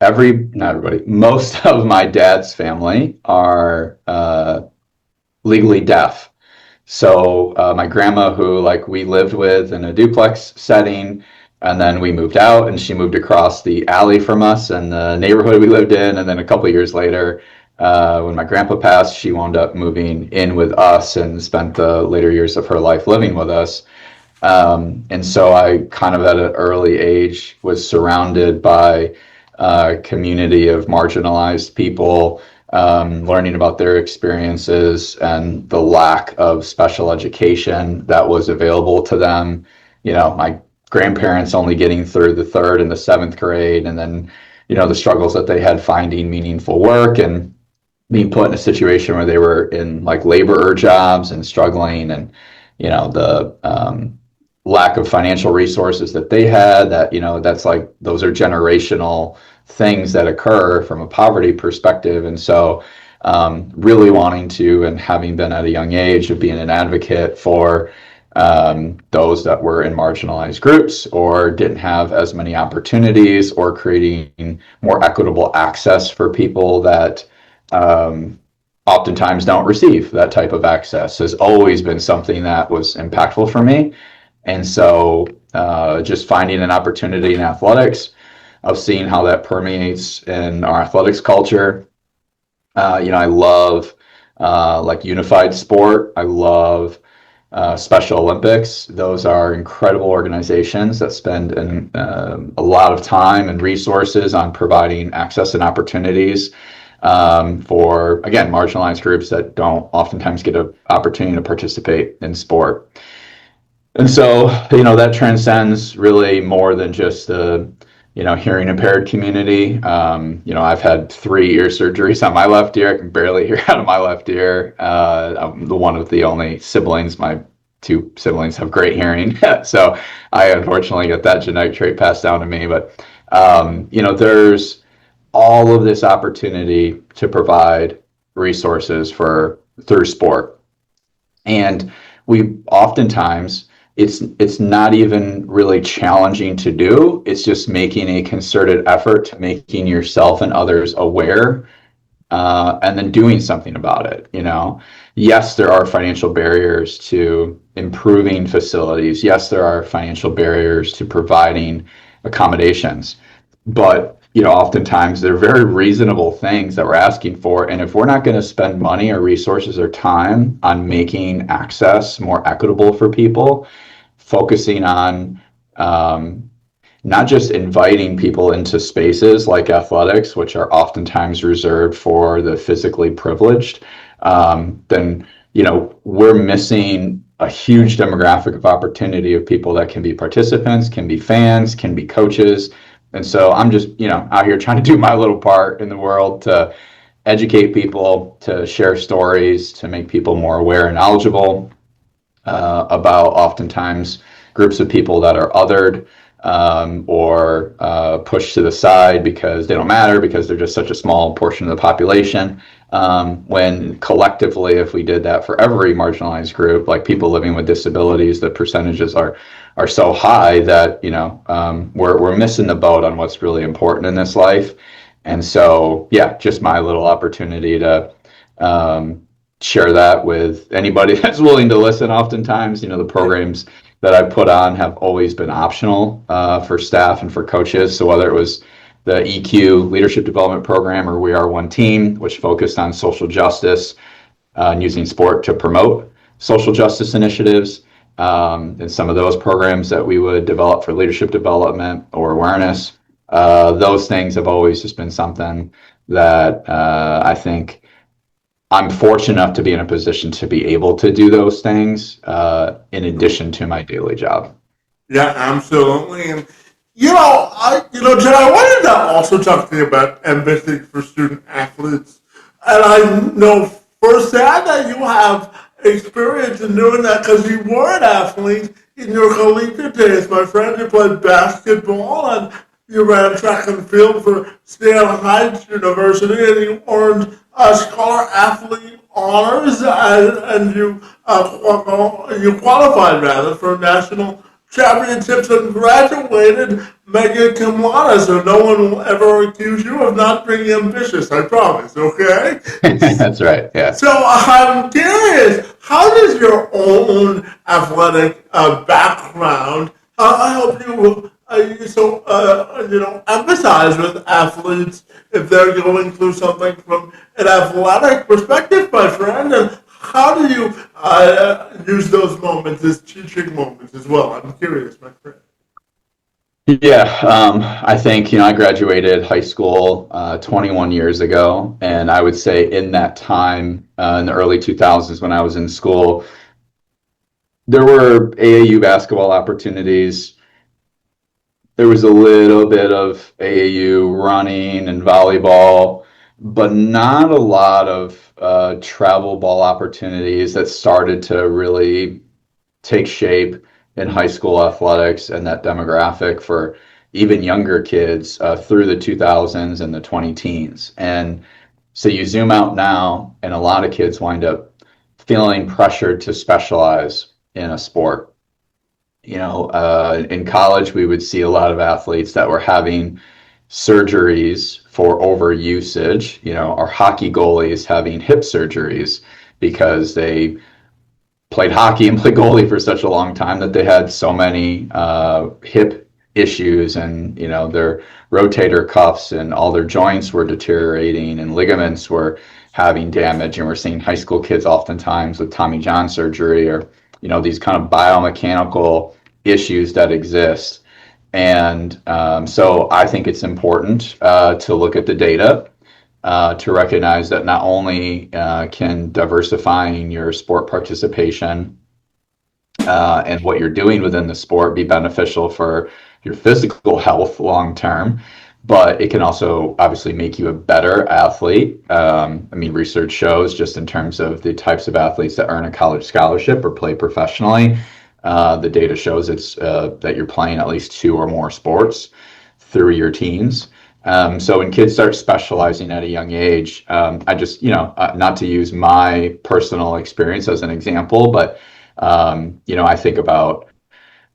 everybody, most of my dad's family are legally deaf. So my grandma, who like we lived with in a duplex setting, and then we moved out, and she moved across the alley from us and the neighborhood we lived in. And then a couple of years later, when my grandpa passed, she wound up moving in with us and spent the later years of her life living with us. And so I kind of at an early age was surrounded by a community of marginalized people, learning about their experiences and the lack of special education that was available to them. You know, my grandparents only getting through the third and the seventh grade, and then, you know, the struggles that they had finding meaningful work and being put in a situation where they were in like laborer jobs and struggling, and you know the lack of financial resources that they had, that you know that's like those are generational things that occur from a poverty perspective. And so really wanting to, and having been at a young age of being an advocate for those that were in marginalized groups or didn't have as many opportunities, or creating more equitable access for people that oftentimes don't receive that type of access, has always been something that was impactful for me. And so just finding an opportunity in athletics, of seeing how that permeates in our athletics culture. You know, I love like unified sport. I love Special Olympics. Those are incredible organizations that spend a lot of time and resources on providing access and opportunities for, again, marginalized groups that don't oftentimes get an opportunity to participate in sport. And so, you know, that transcends really more than just the, you know, hearing impaired community. You know, I've had 3 ear surgeries on my left ear. I can barely hear out of my left ear. I'm the one of the only siblings. My two siblings have great hearing. So I unfortunately got that genetic trait passed down to me. But, you know, there's all of this opportunity to provide resources for through sport. And we oftentimes, it's not even really challenging to do. It's just making a concerted effort to making yourself and others aware, and then doing something about it. You know, yes, there are financial barriers to improving facilities. Yes, there are financial barriers to providing accommodations, but you know, oftentimes they're very reasonable things that we're asking for. And if we're not going to spend money or resources or time on making access more equitable for people, focusing on not just inviting people into spaces like athletics, which are oftentimes reserved for the physically privileged, then you know we're missing a huge demographic of opportunity of people that can be participants, can be fans, can be coaches. And so I'm just, you know, out here trying to do my little part in the world to educate people, to share stories, to make people more aware and knowledgeable about oftentimes groups of people that are othered, or pushed to the side because they don't matter, because they're just such a small portion of the population. When collectively, if we did that for every marginalized group, like people living with disabilities, the percentages are so high that, you know, we're missing the boat on what's really important in this life. And so, yeah, just my little opportunity to share that with anybody that's willing to listen. Oftentimes, you know, the programs that I put on have always been optional for staff and for coaches. So whether it was the EQ Leadership Development Program or We Are One Team, which focused on social justice and using sport to promote social justice initiatives, and some of those programs that we would develop for leadership development or awareness, those things have always just been something that I think I'm fortunate enough to be in a position to be able to do those things in addition to my daily job. Yeah, absolutely. And Jen, I wanted to also talk to you about empathy for student athletes. And I know firsthand that you have experience in doing that because you were an athlete in your collegiate days. My friend, you played basketball, and You ran track and field for Stanley Heights University, and you earned scholar athlete honors, and you qualified rather for national championships and graduated magna cum laude. So no one will ever accuse you of not being ambitious. I promise. Okay. That's right. Yeah. So I'm curious, how does your own athletic background help you, emphasize with athletes if they're going through something from an athletic perspective, my friend? And how do you use those moments as teaching moments as well? I'm curious, my friend. Yeah, I think, I graduated high school 21 years ago, and I would say in that time, in the early 2000s when I was in school, there were AAU basketball opportunities. There was a little bit of AAU running and volleyball, but not a lot of travel ball opportunities that started to really take shape in high school athletics and that demographic for even younger kids through the 2000s and the 20 teens. And so you zoom out now, and a lot of kids wind up feeling pressured to specialize in a sport. In college, we would see a lot of athletes that were having surgeries for overusage. Our hockey goalies having hip surgeries because they played hockey and played goalie for such a long time that they had so many hip issues, and their rotator cuffs and all their joints were deteriorating and ligaments were having damage, and we're seeing high school kids oftentimes with Tommy John surgery or these kind of biomechanical issues that exist. And so I think it's important to look at the data, to recognize that not only can diversifying your sport participation and what you're doing within the sport be beneficial for your physical health long term, but it can also obviously make you a better athlete. Research shows, just in terms of the types of athletes that earn a college scholarship or play professionally, the data shows it's that you're playing at least two or more sports through your teens. So when kids start specializing at a young age, I just, not to use my personal experience as an example, but, I think about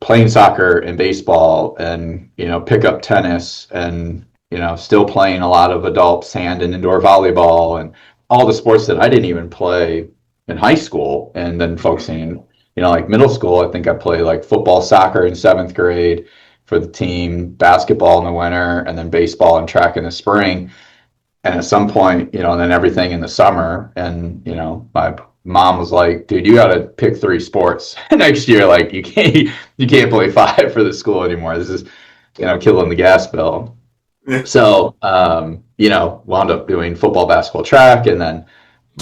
playing soccer and baseball and, pick up tennis and, still playing a lot of adult sand and indoor volleyball and all the sports that I didn't even play in high school. And then focusing, like middle school, I think I played like football, soccer in seventh grade for the team, basketball in the winter, and then baseball and track in the spring. And at some point, and then everything in the summer. And, my mom was like, dude, you got to pick three sports next year. Like you can't play five for the school anymore. This is, killing the gas bill. So, wound up doing football, basketball, track, and then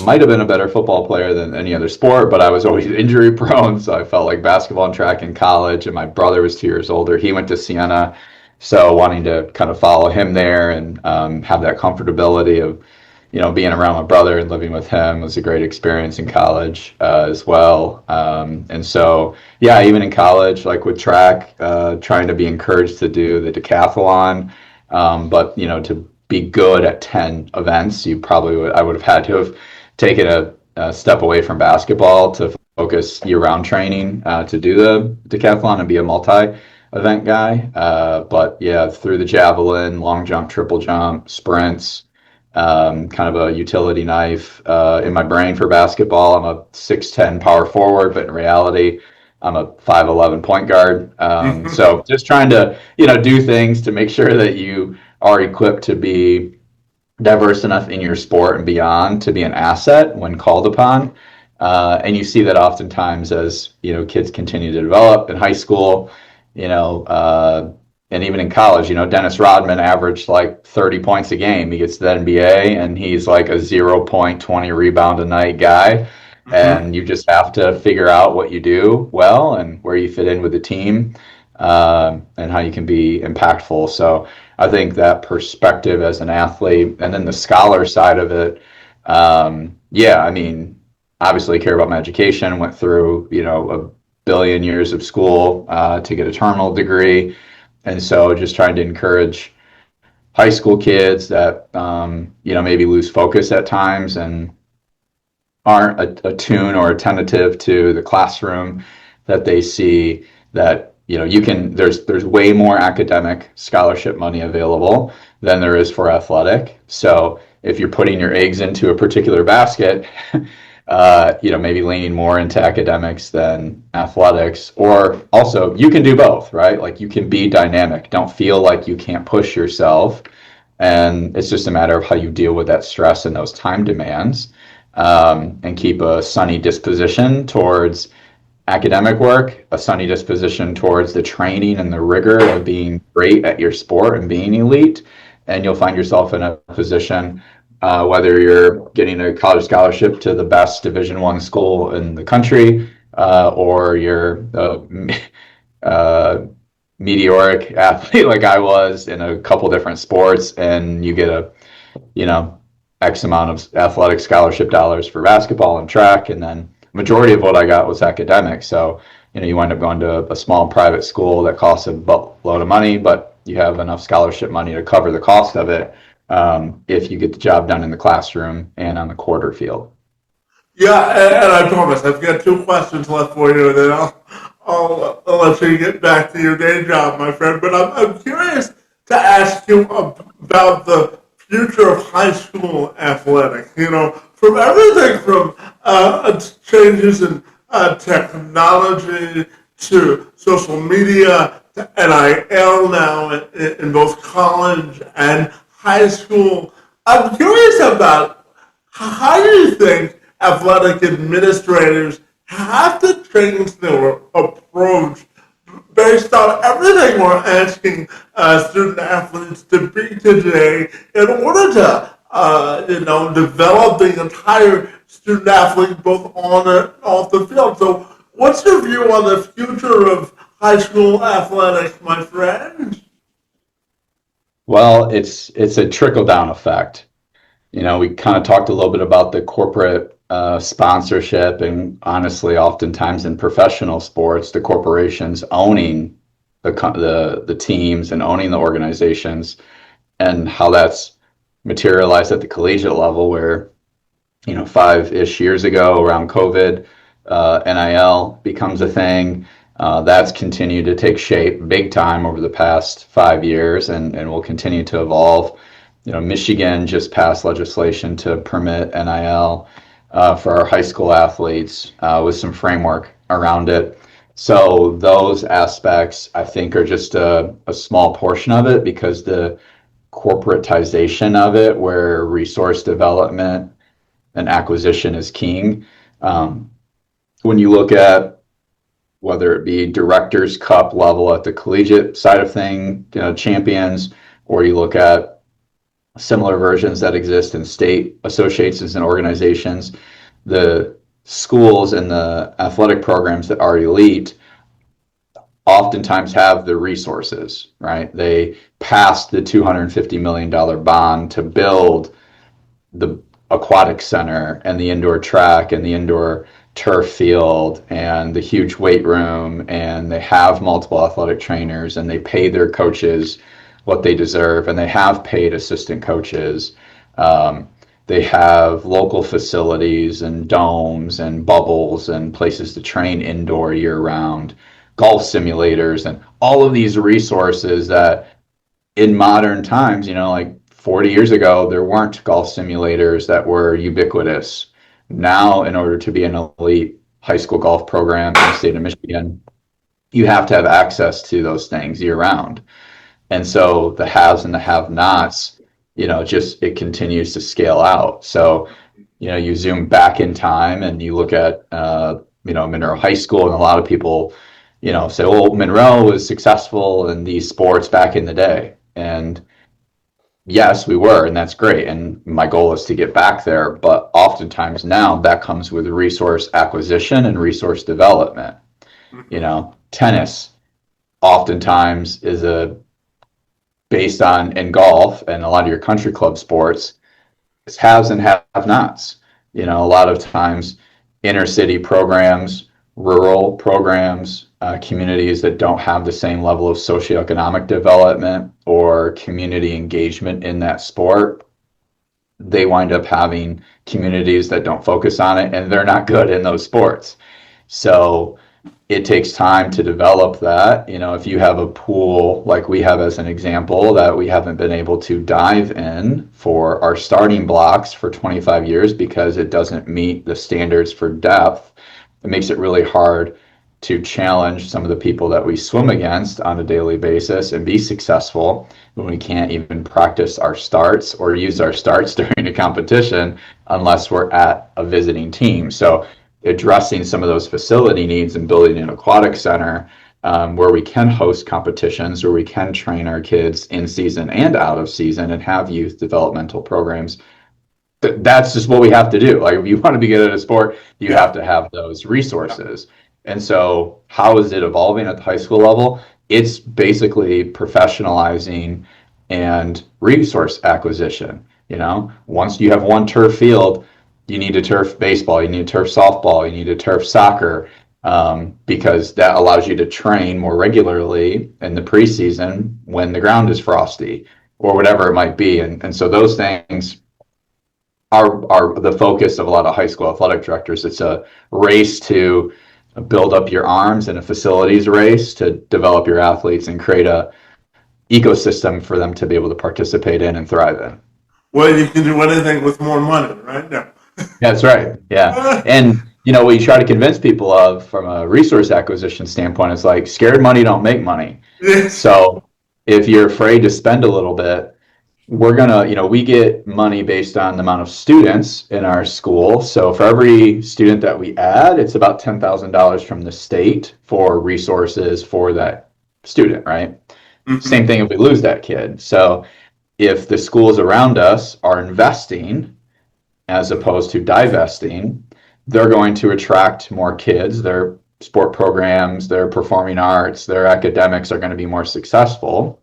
might have been a better football player than any other sport, but I was always injury prone. So I felt like basketball and track in college, and my brother was 2 years older. He went to Siena. So wanting to kind of follow him there and have that comfortability of, being around my brother and living with him was a great experience in college as well. And so, yeah, even in college, like with track, trying to be encouraged to do the decathlon, but, to be good at 10 events, I would have had to have taken a step away from basketball to focus year-round training to do the decathlon and be a multi-event guy. But yeah, through the javelin, long jump, triple jump, sprints, kind of a utility knife in my brain for basketball. I'm a 6'10" power forward, but in reality, I'm a 5'11" point guard. So just trying to, do things to make sure that you are equipped to be diverse enough in your sport and beyond to be an asset when called upon. And you see that oftentimes as, kids continue to develop in high school, and even in college. Dennis Rodman averaged like 30 points a game. He gets to the NBA and he's like a 0.20 rebound a night guy. And you just have to figure out what you do well and where you fit in with the team, and how you can be impactful. So I think that perspective as an athlete, and then the scholar side of it, obviously care about my education, went through, a billion years of school to get a terminal degree. And so just trying to encourage high school kids that, maybe lose focus at times and aren't attuned or attentive to the classroom, that they see that there's way more academic scholarship money available than there is for athletic. So if you're putting your eggs into a particular basket, maybe leaning more into academics than athletics, or also you can do both, right? Like you can be dynamic. Don't feel like you can't push yourself. And it's just a matter of how you deal with that stress and those time demands, and keep a sunny disposition towards academic work, a sunny disposition towards the training and the rigor of being great at your sport and being elite. And you'll find yourself in a position, whether you're getting a college scholarship to the best Division I school in the country, or you're meteoric athlete like I was in a couple different sports, and you get X amount of athletic scholarship dollars for basketball and track, and then majority of what I got was academic. So you wind up going to a small private school that costs a boatload of money, but you have enough scholarship money to cover the cost of it, if you get the job done in the classroom and on the quarter field. Yeah, and I promise I've got two questions left for you, and then I'll let you get back to your day job, my friend. But I'm curious to ask you about the future of high school athletics. From everything from changes in technology to social media to NIL now in both college and high school. I'm curious about how do you think athletic administrators have to change their approach based on everything we're asking student athletes to be today in order to develop the entire student athlete both on and off the field. So what's your view on the future of high school athletics, my friend? Well, it's a trickle down effect. We kind of talked a little bit about the corporate sponsorship, and honestly, oftentimes in professional sports, the corporations owning the teams and owning the organizations, and how that's materialized at the collegiate level, where 5-ish years ago around COVID, NIL becomes a thing. That's continued to take shape big time over the past 5 years, and will continue to evolve. Michigan just passed legislation to permit NIL for our high school athletes, with some framework around it. So those aspects, I think, are just a small portion of it, because the corporatization of it, where resource development and acquisition is king. When you look at whether it be Directors Cup level at the collegiate side of thing, champions, or you look at similar versions that exist in state associations and organizations, the schools and the athletic programs that are elite oftentimes have the resources, right? They passed the $250 million bond to build the aquatic center and the indoor track and the indoor turf field and the huge weight room, and they have multiple athletic trainers, and they pay their coaches what they deserve, and they have paid assistant coaches. They have local facilities and domes and bubbles and places to train indoor year round, golf simulators, and all of these resources that in modern times, like 40 years ago, there weren't golf simulators that were ubiquitous. Now, in order to be an elite high school golf program in the state of Michigan, you have to have access to those things year round. And so the haves and the have-nots, it continues to scale out. So, you zoom back in time and you look at, Monroe High School, and a lot of people, say, well, Monroe was successful in these sports back in the day. And yes, we were, and that's great. And my goal is to get back there. But oftentimes now that comes with resource acquisition and resource development. Tennis oftentimes is based on, in golf and a lot of your country club sports, it's haves and have-nots. A lot of times inner city programs, rural programs, communities that don't have the same level of socioeconomic development or community engagement in that sport, they wind up having communities that don't focus on it, and they're not good in those sports. So it takes time to develop that. You know, if you have a pool like we have as an example that we haven't been able to dive in for our starting blocks for 25 years because it doesn't meet the standards for depth, it makes it really hard to challenge some of the people that we swim against on a daily basis and be successful when we can't even practice our starts or use our starts during a competition unless we're at a visiting team. So addressing some of those facility needs and building an aquatic center where we can host competitions, where we can train our kids in season and out of season and have youth developmental programs. That's just what we have to do. Like, if you want to be good at a sport, you have to have those resources. And so how is it evolving at the high school level? It's basically professionalizing and resource acquisition. You know, once you have one turf field, you need a turf baseball, you need a turf softball, you need a turf soccer, because that allows you to train more regularly in the preseason when the ground is frosty or whatever it might be. And so those things are the focus of a lot of high school athletic directors. It's a race to build up your arms and a facilities race to develop your athletes and create a ecosystem for them to be able to participate in and thrive in. Well, you can do anything with more money, right? No. That's right. Yeah. And you know, what you try to convince people of from a resource acquisition standpoint is like, scared money don't make money. So if you're afraid to spend a little bit, we're gonna, you know, we get money based on the amount of students in our school. So for every student that we add, it's about $10,000 from the state for resources for that student, right? Mm-hmm. Same thing if we lose that kid. So if the schools around us are investing as opposed to divesting, they're going to attract more kids. Their sport programs, their performing arts, their academics are going to be more successful.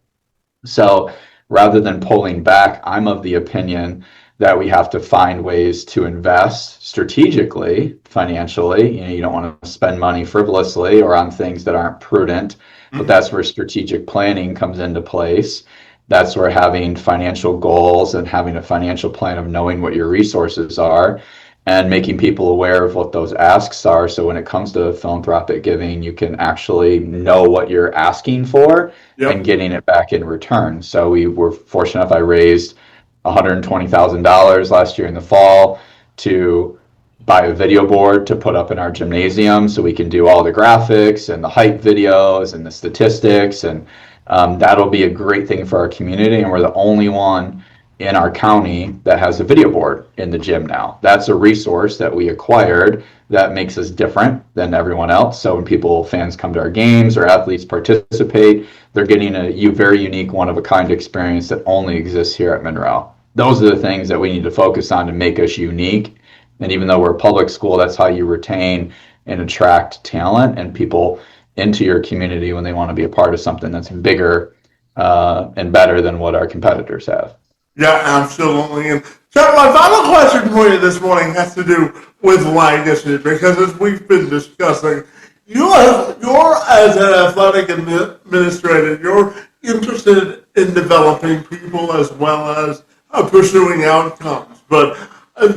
So rather than pulling back, I'm of the opinion that we have to find ways to invest strategically, financially. You know, you don't want to spend money frivolously or on things that aren't prudent, but that's where strategic planning comes into place. That's where having financial goals and having a financial plan of knowing what your resources are and making people aware of what those asks are. So when it comes to philanthropic giving, you can actually know what you're asking for and getting it back in return. So we were fortunate enough, I raised $120,000 last year in the fall to buy a video board to put up in our gymnasium so we can do all the graphics and the hype videos and the statistics. And that'll be a great thing for our community. And we're the only one in our county that has a video board in the gym now. That's a resource that we acquired that makes us different than everyone else. So when fans come to our games or athletes participate, they're getting a very unique, one-of-a-kind experience that only exists here at Monroe. Those are the things that we need to focus on to make us unique. And even though we're a public school, that's how you retain and attract talent and people into your community when they want to be a part of something that's bigger and better than what our competitors have. Yeah, absolutely. And so my final question for you this morning has to do with legacy, because as we've been discussing, you're as an athletic administrator, you're interested in developing people as well as pursuing outcomes. But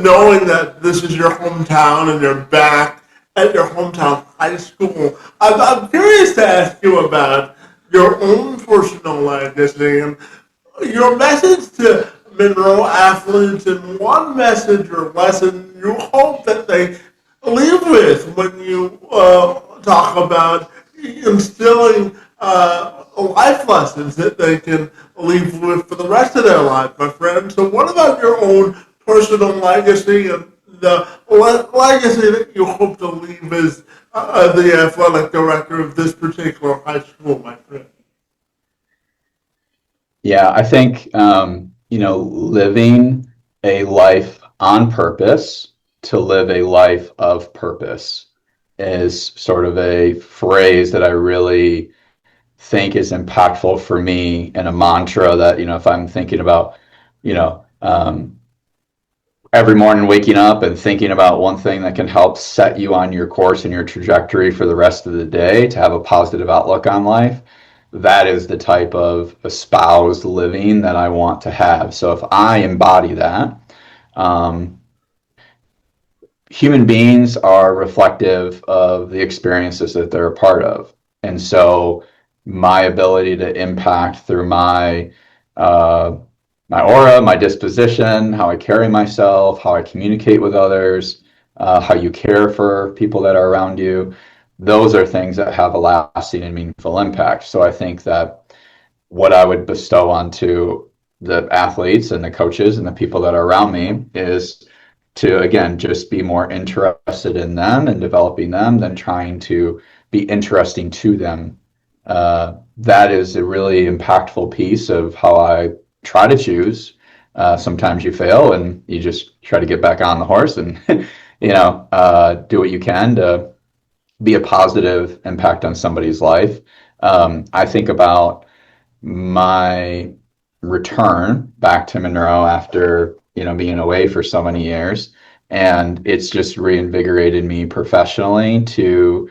knowing that this is your hometown and you're back at your hometown high school, I'm curious to ask you about your own personal legacy and your message to Monroe athletes, and one message or lesson you hope that they leave with when you talk about instilling life lessons that they can leave with for the rest of their life, my friend. So what about your own personal legacy and the legacy that you hope to leave as the athletic director of this particular high school, my friend? Yeah, I think, living a life on purpose to live a life of purpose is sort of a phrase that I really think is impactful for me, and a mantra that, if I'm thinking about, every morning waking up and thinking about one thing that can help set you on your course and your trajectory for the rest of the day to have a positive outlook on life, that is the type of espoused living that I want to have. So if I embody that, um, human beings are reflective of the experiences that they're a part of. And so my ability to impact through uh, my aura, my disposition, how I carry myself, how I communicate with others, how you care for people that are around you, those are things that have a lasting and meaningful impact. So I think that what I would bestow onto the athletes and the coaches and the people that are around me is to, again, just be more interested in them and developing them than trying to be interesting to them. That is a really impactful piece of how I try to choose. Sometimes you fail and you just try to get back on the horse and do what you can to be a positive impact on somebody's life. I think about my return back to Monroe after being away for so many years, and it's just reinvigorated me professionally to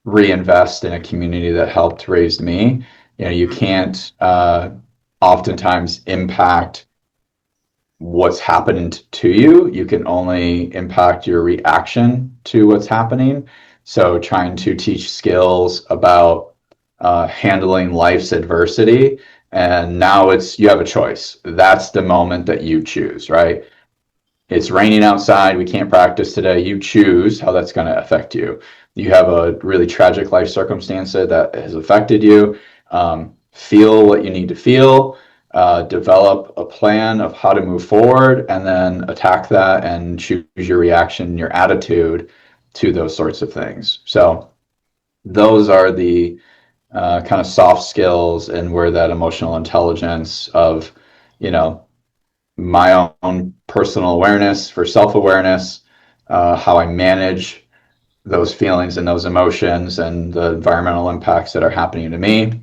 reinvest in a community that helped raise me. You can't oftentimes impact what's happening to you. You can only impact your reaction to what's happening. So trying to teach skills about handling life's adversity. And now you have a choice. That's the moment that you choose, right? It's raining outside. We can't practice today. You choose how that's going to affect you. You have a really tragic life circumstance that has affected you. Feel what you need to feel. Develop a plan of how to move forward, and then attack that and choose your reaction, your attitude to those sorts of things. So those are the kind of soft skills, and where that emotional intelligence of, my own personal awareness for self-awareness, how I manage those feelings and those emotions and the environmental impacts that are happening to me,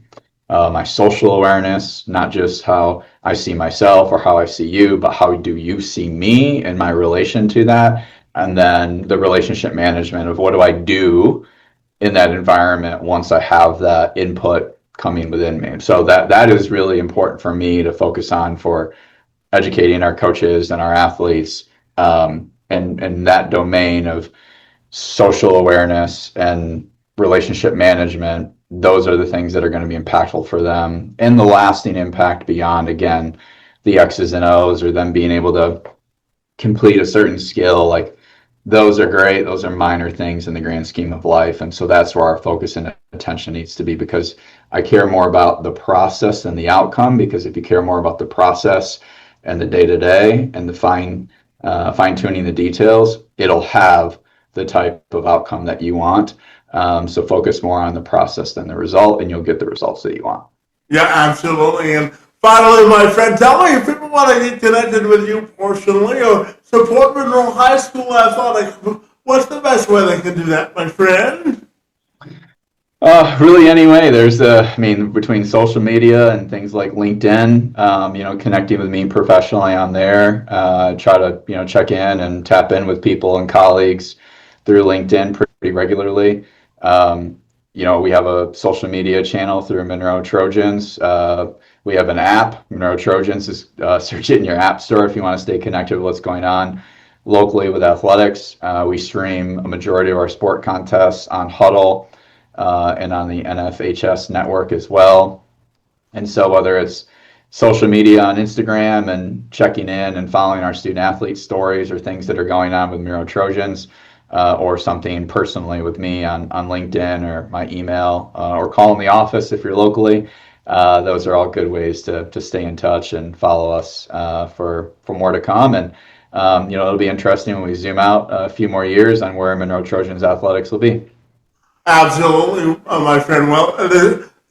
my social awareness, not just how I see myself or how I see you, but how do you see me and my relation to that, and then the relationship management of what do I do in that environment once I have that input coming within me. So that is really important for me to focus on for educating our coaches and our athletes, and that domain of social awareness and relationship management. Those are the things that are going to be impactful for them, and the lasting impact beyond, again, the X's and O's, or them being able to complete a certain skill. Like, those are great. Those are minor things in the grand scheme of life. And so that's where our focus and attention needs to be, because I care more about the process than the outcome. Because if you care more about the process and the day-to-day and the fine-tuning the details, it'll have the type of outcome that you want. So focus more on the process than the result, and you'll get the results that you want. Yeah, absolutely. And finally, my friend, tell me if people want to get connected with you personally or support Monroe High School athletics, what's the best way they can do that, my friend? Really, anyway, between social media and things like LinkedIn, connecting with me professionally on there, try to, check in and tap in with people and colleagues through LinkedIn pretty regularly. We have a social media channel through Monroe Trojans. We have an app, Monroe Trojans. Search it in your app store if you want to stay connected with what's going on locally with athletics. We stream a majority of our sport contests on Huddle, and on the NFHS network as well. And so whether it's social media on Instagram and checking in and following our student athlete stories or things that are going on with Monroe Trojans, or something personally with me on LinkedIn or my email, or calling the office if you're locally, those are all good ways to stay in touch and follow us for more to come. And it'll be interesting when we zoom out a few more years on where Monroe Trojans athletics will be. Absolutely, my friend. Well,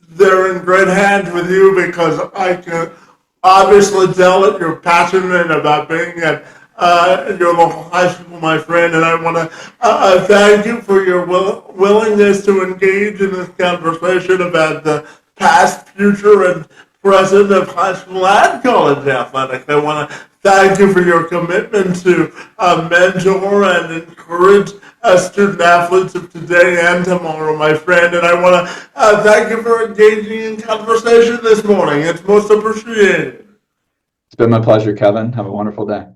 they're in great hands with you, because I can obviously tell that you're passionate about being at your local high school, my friend. And I want to thank you for your willingness to engage in this conversation about the past, future, and president of high school and college athletics. I want to thank you for your commitment to mentor and encourage student athletes of today and tomorrow, my friend. And I want to thank you for engaging in conversation this morning. It's most appreciated. It's been my pleasure, Kevin. Have a wonderful day.